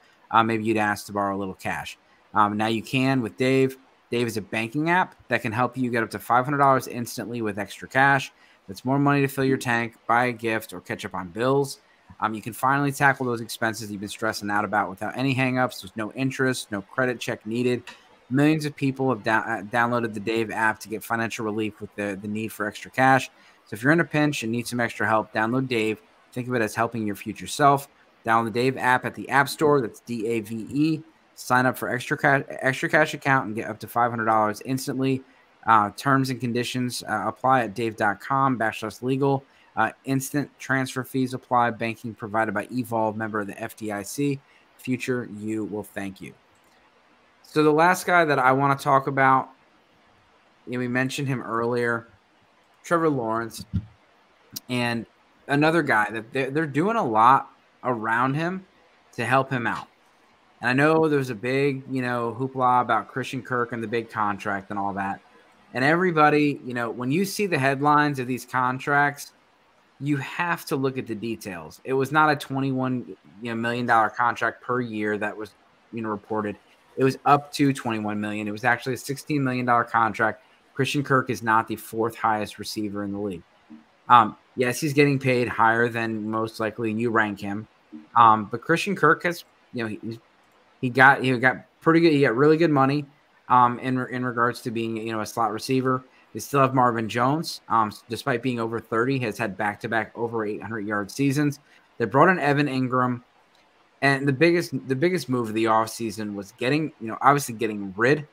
maybe you'd ask to borrow a little cash. Now you can with Dave. Dave is a banking app that can help you get up to $500 instantly with extra cash. That's more money to fill your tank, buy a gift, or catch up on bills. You can finally tackle those expenses you've been stressing out about without any hangups. There's no interest, no credit check needed. Millions of people have downloaded the Dave app to get financial relief with the need for extra cash. So if you're in a pinch and need some extra help, download Dave. Think of it as helping your future self. Download the Dave app at the App Store. That's DAVE. Sign up for extra cash account and get up to $500 instantly. Terms and conditions apply at dave.com/legal. Instant transfer fees apply. Banking provided by Evolve, member of the FDIC. Future you will thank you. So the last guy that I want to talk about, we mentioned him earlier, Trevor Lawrence, and another guy that they're doing a lot around him to help him out. And I know there's a big, hoopla about Christian Kirk and the big contract and all that. And everybody, when you see the headlines of these contracts, you have to look at the details. It was not a $21 million contract per year that was, reported. It was up to $21 million. It was actually a $16 million contract. Christian Kirk is not the fourth highest receiver in the league. Yes, he's getting paid higher than most likely you rank him. But Christian Kirk has, he got pretty good. He got really good money in regards to being, a slot receiver. They still have Marvin Jones, despite being over 30, has had back-to-back over 800-yard seasons. They brought in Evan Ingram. And the biggest move of the offseason was obviously getting rid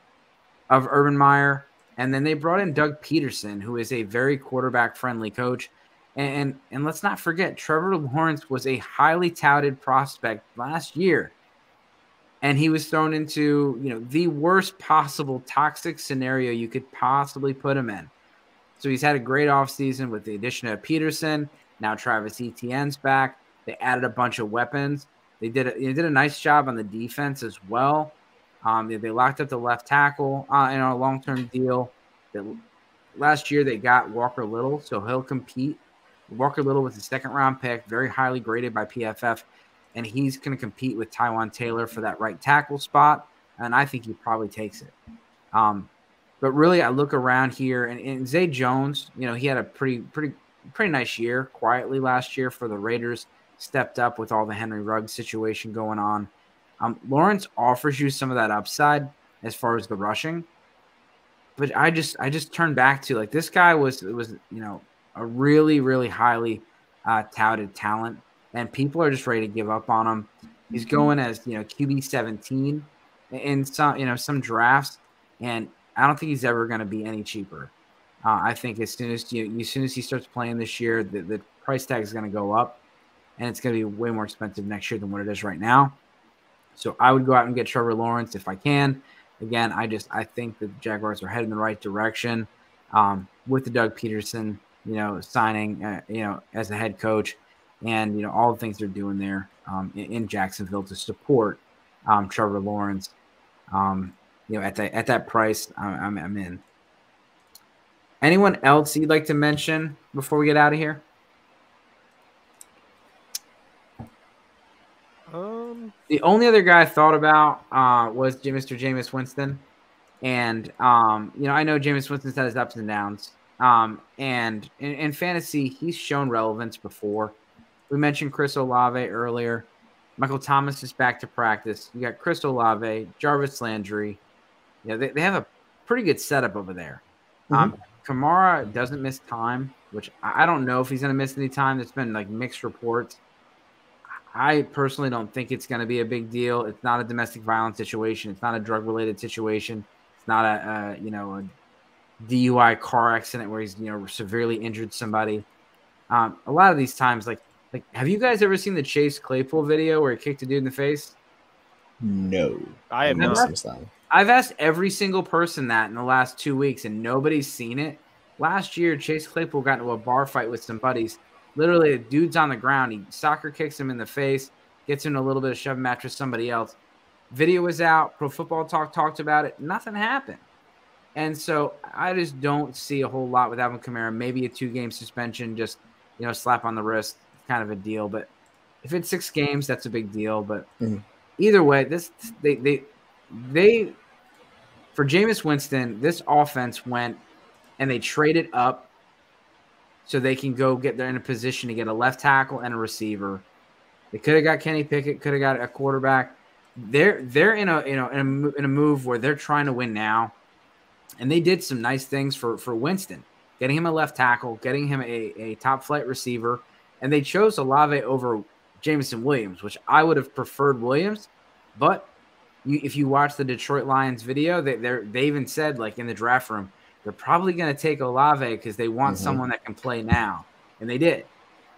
of Urban Meyer. And then they brought in Doug Peterson, who is a very quarterback-friendly coach. And let's not forget, Trevor Lawrence was a highly touted prospect last year. And he was thrown into, the worst possible toxic scenario you could possibly put him in. So he's had a great offseason with the addition of Peterson. Now Travis Etienne's back. They added a bunch of weapons. They did a nice job on the defense as well. They locked up the left tackle in a long-term deal. Last year they got Walker Little, so he'll compete. Walker Little was a second-round pick, very highly graded by PFF, and he's going to compete with Tywan Taylor for that right tackle spot, and I think he probably takes it. But really, I look around here, and Zay Jones, he had a pretty nice year quietly last year for the Raiders. Stepped up with all the Henry Ruggs situation going on. Lawrence offers you some of that upside as far as the rushing, but I just turned back to this guy was a really, really highly touted talent, and people are just ready to give up on him. He's going as QB 17 in some drafts, and I don't think he's ever going to be any cheaper. I think as soon as he starts playing this year, the price tag is going to go up, and it's going to be way more expensive next year than what it is right now. So I would go out and get Trevor Lawrence if I can. Again, I think that the Jaguars are heading in the right direction with the Doug Peterson, signing, as the head coach, and all the things they're doing there in Jacksonville to support Trevor Lawrence. At that price, I'm in. Anyone else you'd like to mention before we get out of here? The only other guy I thought about was Mr. Jameis Winston. And, I know Jameis Winston's had his ups and downs. And in fantasy, he's shown relevance before. We mentioned Chris Olave earlier. Michael Thomas is back to practice. You got Chris Olave, Jarvis Landry. They have a pretty good setup over there. Kamara doesn't miss time, which I don't know if he's going to miss any time. There's been mixed reports. I personally don't think it's going to be a big deal. It's not a domestic violence situation. It's not a drug-related situation. It's not a DUI car accident where he's severely injured somebody. A lot of these times, have you guys ever seen the Chase Claypool video where he kicked a dude in the face? No, I have not. I've asked every single person that in the last 2 weeks, and nobody's seen it. Last year, Chase Claypool got into a bar fight with some buddies. Literally, a dude's on the ground. He soccer kicks him in the face, gets in a little bit of shove match with somebody else. Video was out. Pro Football Talk talked about it. Nothing happened. And so I just don't see a whole lot with Alvin Kamara. Maybe a 2-game suspension, just slap on the wrist, kind of a deal. But if it's 6 games, that's a big deal. But either way, they for Jameis Winston, this offense went and they traded up so they can go get there in a position to get a left tackle and a receiver. They could have got Kenny Pickett, could have got a quarterback. They're in a move where they're trying to win now, and they did some nice things for Winston, getting him a left tackle, getting him a top flight receiver, and they chose Olave over Jameson Williams, which I would have preferred Williams, but if you watch the Detroit Lions video, they even said in the draft room they're probably going to take Olave because they want someone that can play now, and they did.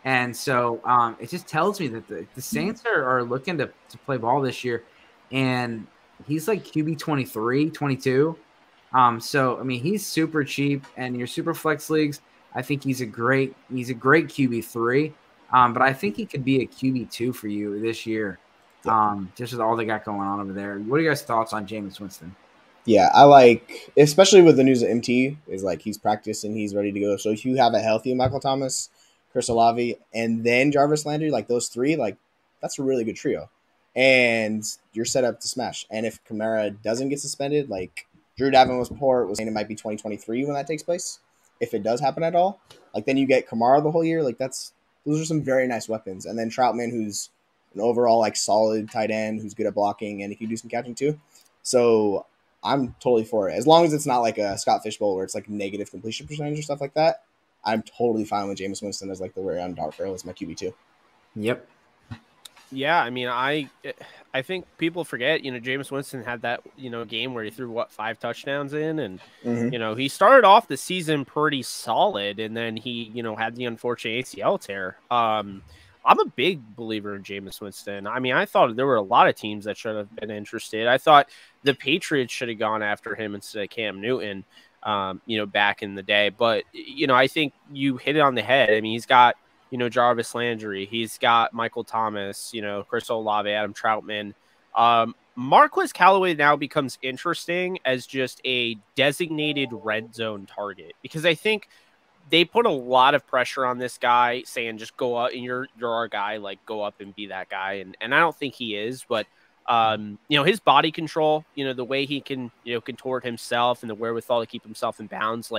And so it just tells me that the Saints are looking to play ball this year, and he's QB 23, 22. So I mean he's super cheap, and your super flex leagues, I think he's a great QB 3. But I think he could be a QB 2 for you this year. Just with all they got going on over there. What are your guys' thoughts on Jameis Winston? Yeah, I especially with the news of MT, is he's practicing, he's ready to go. So if you have a healthy Michael Thomas, Chris Olave, and then Jarvis Landry, those 3, that's a really good trio. And you're set up to smash. And if Kamara doesn't get suspended, Drew Davenport was saying it might be 2023 when that takes place, if it does happen at all. Then you get Kamara the whole year. Those are some very nice weapons. And then Troutman, who's an overall solid tight end who's good at blocking, and he can do some catching too. So I'm totally for it. As long as it's not a Scott Fishbowl where it's negative completion percentage or stuff like that, I'm totally fine with Jameis Winston as the way on Dark Arrow as my QB2. Yep. Yeah, I mean, I think people forget, Jameis Winston had that, game where he threw 5 touchdowns in, and he started off the season pretty solid, and then he, had the unfortunate ACL tear. I'm a big believer in Jameis Winston. I mean, I thought there were a lot of teams that should have been interested. I thought the Patriots should have gone after him instead of Cam Newton, back in the day. But, I think you hit it on the head. I mean, he's got, Jarvis Landry. He's got Michael Thomas, Chris Olave, Adam Troutman. Marquez Callaway now becomes interesting as just a designated red zone target, because I think they put a lot of pressure on this guy saying, just go up and you're our guy, go up and be that guy. And I don't think he is, but his body control, the way he can, contort himself and the wherewithal to keep himself in bounds.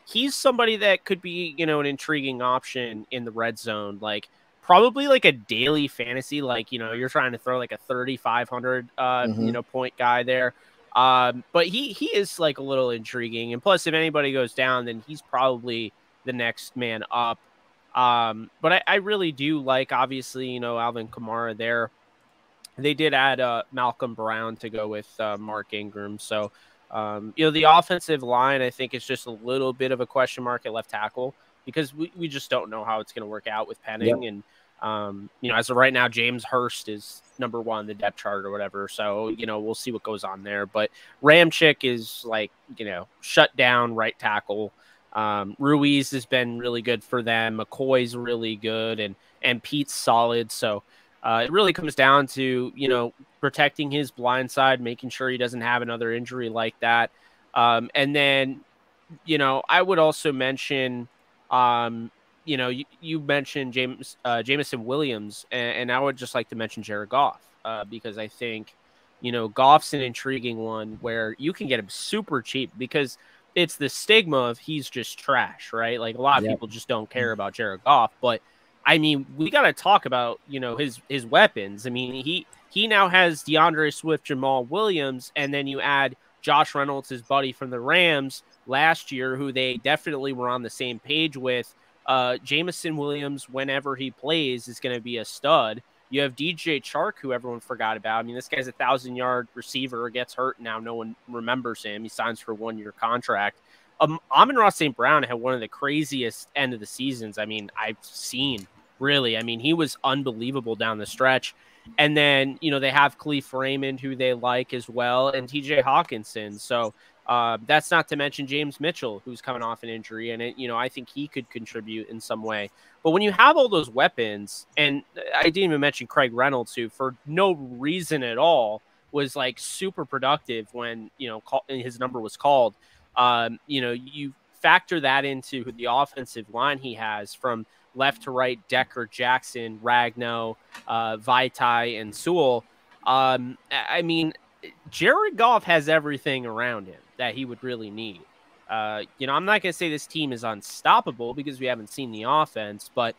He's somebody that could be, an intriguing option in the red zone. Probably a daily fantasy, you're trying to throw a 3,500, point guy there. But he is a little intriguing. And plus, if anybody goes down, then he's probably the next man up. But I really do obviously, Alvin Kamara there. They did add Malcolm Brown to go with Mark Ingram. So The offensive line, I think, is just a little bit of a question mark at left tackle because we just don't know how it's going to work out with Penning. Yep. And, as of right now, James Hurst is number 1 on the depth chart or whatever. So, we'll see what goes on there. But Ramczyk is shut down right tackle. Ruiz has been really good for them. McCoy's really good and Pete's solid. So it really comes down to, protecting his blind side, making sure he doesn't have another injury like that. And then, I would also mention, you mentioned Jameson Williams, and I would just like to mention Jared Goff because I think, Goff's an intriguing one where you can get him super cheap because it's the stigma of he's just trash, right? Like a lot of people just don't care about Jared Goff, but I mean, we got to talk about, his weapons. I mean, he now has DeAndre Swift, Jamal Williams, and then you add Josh Reynolds, his buddy from the Rams last year, who they definitely were on the same page with. Jameson Williams, whenever he plays, is going to be a stud. You have DJ Chark, who everyone forgot about. I mean, this guy's a 1,000-yard receiver, gets hurt now. No one remembers him. He signs for a 1-year contract. Amon-Ra St. Brown had one of the craziest end of the seasons I've seen, really. I mean, he was unbelievable down the stretch. And then, they have Khalif Raymond, who they like as well, and TJ Hawkinson. So that's not to mention James Mitchell, who's coming off an injury. And, I think he could contribute in some way. But when you have all those weapons, and I didn't even mention Craig Reynolds, who for no reason at all was like super productive when, his number was called. You factor that into the offensive line he has from left to right: Decker, Jackson, Ragnow, Vaitai, and Sewell. I mean, Jared Goff has everything around him that he would really need. I'm not going to say this team is unstoppable because we haven't seen the offense, but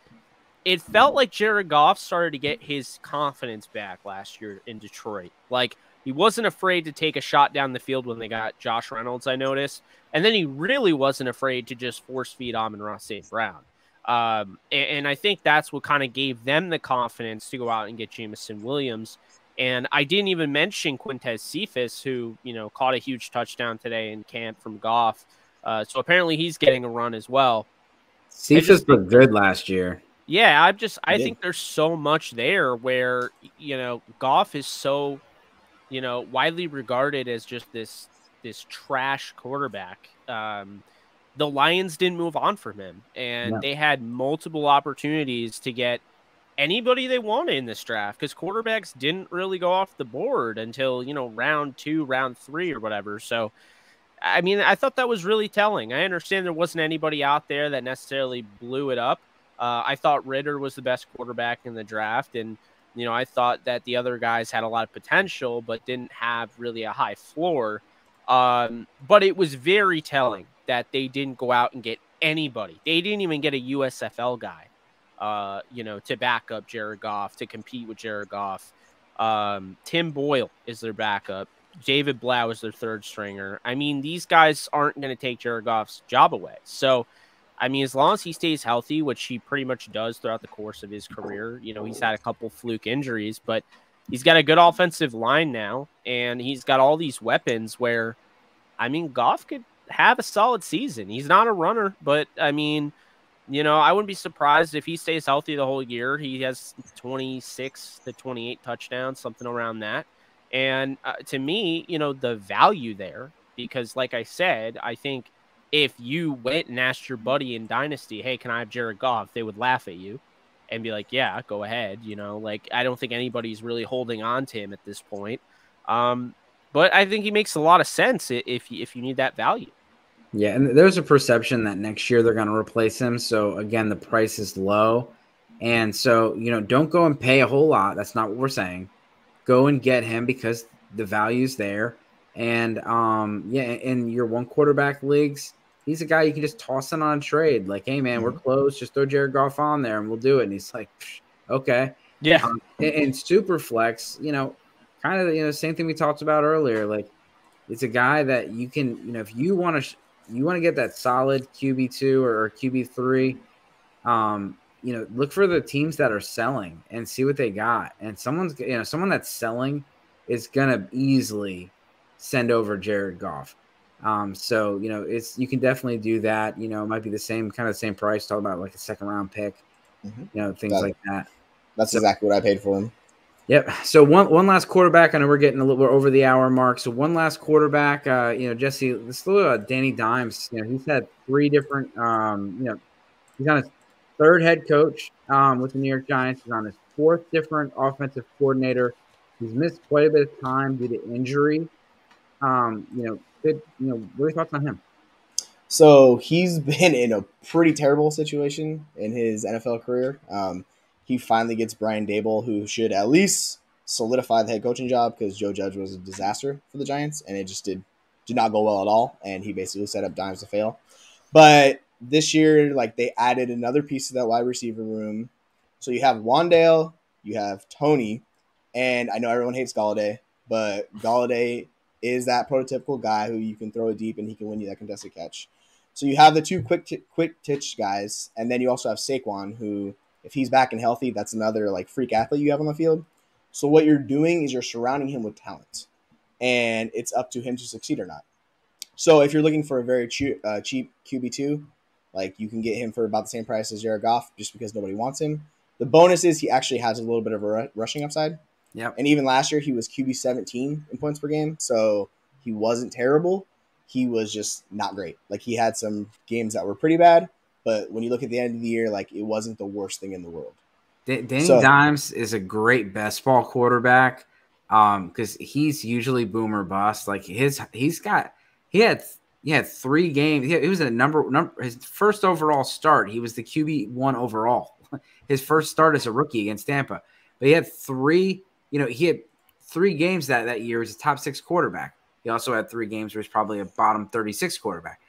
it felt like Jared Goff started to get his confidence back last year in Detroit. Like, he wasn't afraid to take a shot down the field when they got Josh Reynolds, I noticed. And then he really wasn't afraid to just force feed Amon-Ra St. Brown. And I think that's what kind of gave them the confidence to go out and get Jameson Williams. And I didn't even mention Quintez Cephas, who, caught a huge touchdown today in camp from Goff. So apparently he's getting a run as well. Cephas looked good last year. Yeah, I think there's so much there where, Goff is so, widely regarded as just this trash quarterback. The Lions didn't move on from him, and they had multiple opportunities to get anybody they wanted in this draft because quarterbacks didn't really go off the board until, round 2, round 3 or whatever. So, I mean, I thought that was really telling. I understand there wasn't anybody out there that necessarily blew it up. I thought Ritter was the best quarterback in the draft, and, I thought that the other guys had a lot of potential but didn't have really a high floor. But it was very telling that they didn't go out and get anybody. They didn't even get a USFL guy, to back up Jared Goff, to compete with Jared Goff. Tim Boyle is their backup. David Blau is their third stringer. I mean, these guys aren't going to take Jared Goff's job away. So, I mean, as long as he stays healthy, which he pretty much does throughout the course of his career, he's had a couple fluke injuries, but he's got a good offensive line now, and he's got all these weapons where, I mean, Goff could have a solid season. He's not a runner, but, I mean, I wouldn't be surprised if he stays healthy the whole year. He has 26 to 28 touchdowns, something around that. And to me, the value there, because like I said, I think if you went and asked your buddy in Dynasty, hey, can I have Jared Goff? They would laugh at you and be like, yeah, go ahead. I don't think anybody's really holding on to him at this point. But I think he makes a lot of sense if you need that value. Yeah, and there's a perception that next year they're going to replace him. So, again, the price is low. And so, don't go and pay a whole lot. That's not what we're saying. Go and get him because the value's there. And, in your one quarterback leagues, he's a guy you can just toss in on a trade. Like, hey, man, we're close. Just throw Jared Goff on there and we'll do it. And he's like, okay. Yeah. And super flex, kind of, same thing we talked about earlier. Like, it's a guy that you can, if you want to get that solid QB2 or QB3, look for the teams that are selling and see what they got. And someone that's selling is going to easily send over Jared Goff. So you can definitely do that. It might be the same price. Talking about like a second round pick, things like that. That's exactly what I paid for him. Yep. So one last quarterback. I know we're getting a little bit over the hour mark. So one last quarterback. Jesse, let's look at Danny Dimes. He's had 3 different. He's on his 3rd head coach with the New York Giants. He's on his 4th different offensive coordinator. He's missed quite a bit of time due to injury. What are your thoughts on him? So he's been in a pretty terrible situation in his NFL career. He finally gets Brian Daboll, who should at least solidify the head coaching job, because Joe Judge was a disaster for the Giants, and it just did not go well at all. And he basically set up Dimes to fail. But this year, they added another piece to that wide receiver room. So you have Wandale, you have Tony, and I know everyone hates Galladay, but Galladay is that prototypical guy who you can throw it deep and he can win you that contested catch. So you have the 2 quick twitch guys, and then you also have Saquon, who, if he's back and healthy, that's another freak athlete you have on the field. So what you're doing is you're surrounding him with talent, and it's up to him to succeed or not. So if you're looking for a very cheap QB2, you can get him for about the same price as Jared Goff, just because nobody wants him. The bonus is he actually has a little bit of a rushing upside. Yep. And even last year, he was QB 17 in points per game, so he wasn't terrible. He was just not great. He had some games that were pretty bad, but when you look at the end of the year, it wasn't the worst thing in the world. Danny Dimes is a great best ball quarterback because he's usually boom or bust. He had 3 games. He was a his first overall start. He was the QB1 overall. His first start as a rookie against Tampa. But he had 3. He had 3 games that year as a top 6 quarterback. He also had 3 games where he's probably a bottom 36 quarterback.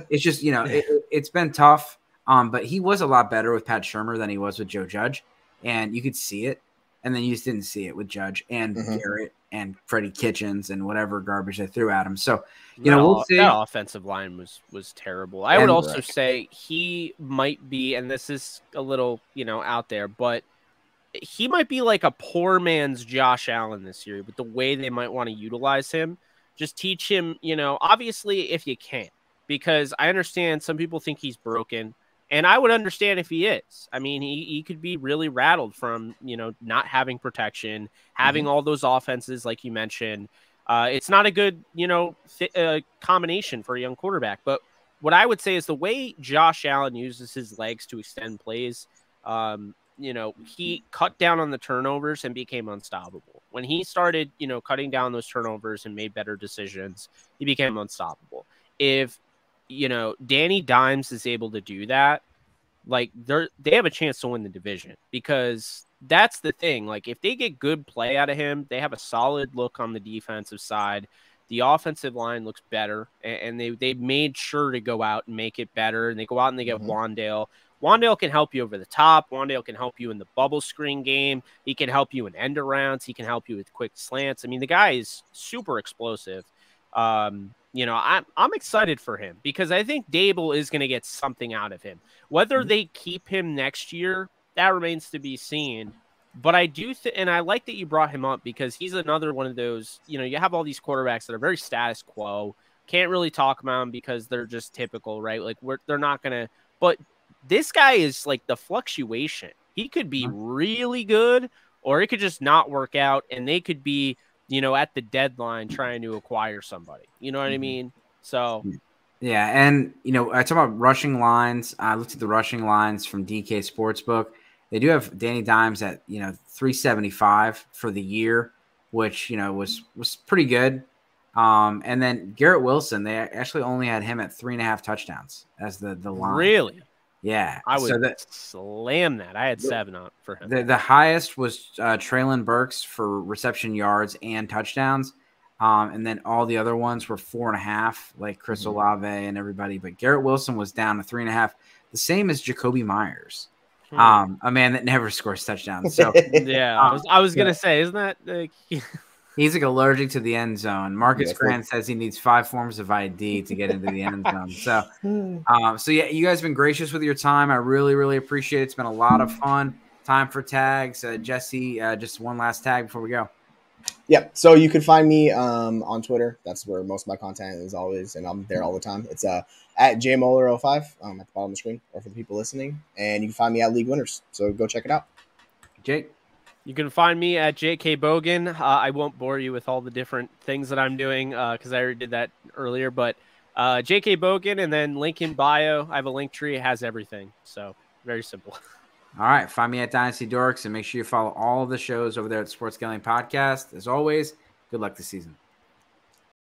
It's just it's been tough. But he was a lot better with Pat Shurmur than he was with Joe Judge, and you could see it. And then you just didn't see it with Judge and Garrett and Freddie Kitchens and whatever garbage they threw at him. So we'll see. That offensive line was terrible. I would also say he might be, and this is a little out there, but he might be like a poor man's Josh Allen this year with the way they might want to utilize him. Just teach him, obviously if you can, because I understand some people think he's broken. And I would understand if he is. I mean, he could be really rattled from, not having protection, having all those offenses like you mentioned. It's not a good, combination for a young quarterback. But what I would say is the way Josh Allen uses his legs to extend plays, he cut down on the turnovers and became unstoppable. When he started, cutting down those turnovers and made better decisions, he became unstoppable. If Danny Dimes is able to do that, they have a chance to win the division, because that's the thing. If they get good play out of him, they have a solid look on the defensive side. The offensive line looks better, and they made sure to go out and make it better. And they go out and they get Wandale. Wandale can help you over the top. Wandale can help you in the bubble screen game. He can help you in end arounds. He can help you with quick slants. I mean, the guy is super explosive. I'm excited for him, because I think Daboll is going to get something out of him. Whether they keep him next year, that remains to be seen. But I do and I like that you brought him up, because he's another one of those, you have all these quarterbacks that are very status quo. Can't really talk about them because they're just typical, right? They're not going to, but this guy is the fluctuation. He could be really good, or it could just not work out, and they could be, at the deadline trying to acquire somebody. You know what I mean? So, yeah. And, I talk about rushing lines. I looked at the rushing lines from DK Sportsbook. They do have Danny Dimes at, 375 for the year, which, was pretty good. And then Garrett Wilson, they actually only had him at 3.5 touchdowns as the line. Really? Yeah. I would slam that. I had 7 on for him. The highest was Traylon Burks for reception yards and touchdowns. And then all the other ones were 4.5, like Chris Olave and everybody. But Garrett Wilson was down to 3.5, the same as Jacoby Myers, a man that never scores touchdowns. So yeah, I was gonna say, isn't that he's allergic to the end zone. Marcus Grant says he needs 5 forms of ID to get into the end zone. So yeah, you guys have been gracious with your time. I really, really appreciate it. It's been a lot of fun. Time for tags. Jesse, just one last tag before we go. Yeah, so you can find me on Twitter. That's where most of my content is always, and I'm there all the time. It's at jmoeller05 at the bottom of the screen, or for the people listening. And you can find me at League Winners. So go check it out. Jake? You can find me at JK Bogan. I won't bore you with all the different things that I'm doing because I already did that earlier. But JK Bogan, and then link in bio. I have a link tree. It has everything. So very simple. All right. Find me at Dynasty Dorks, and make sure you follow all of the shows over there at Sports Gambling Podcast. As always, good luck this season.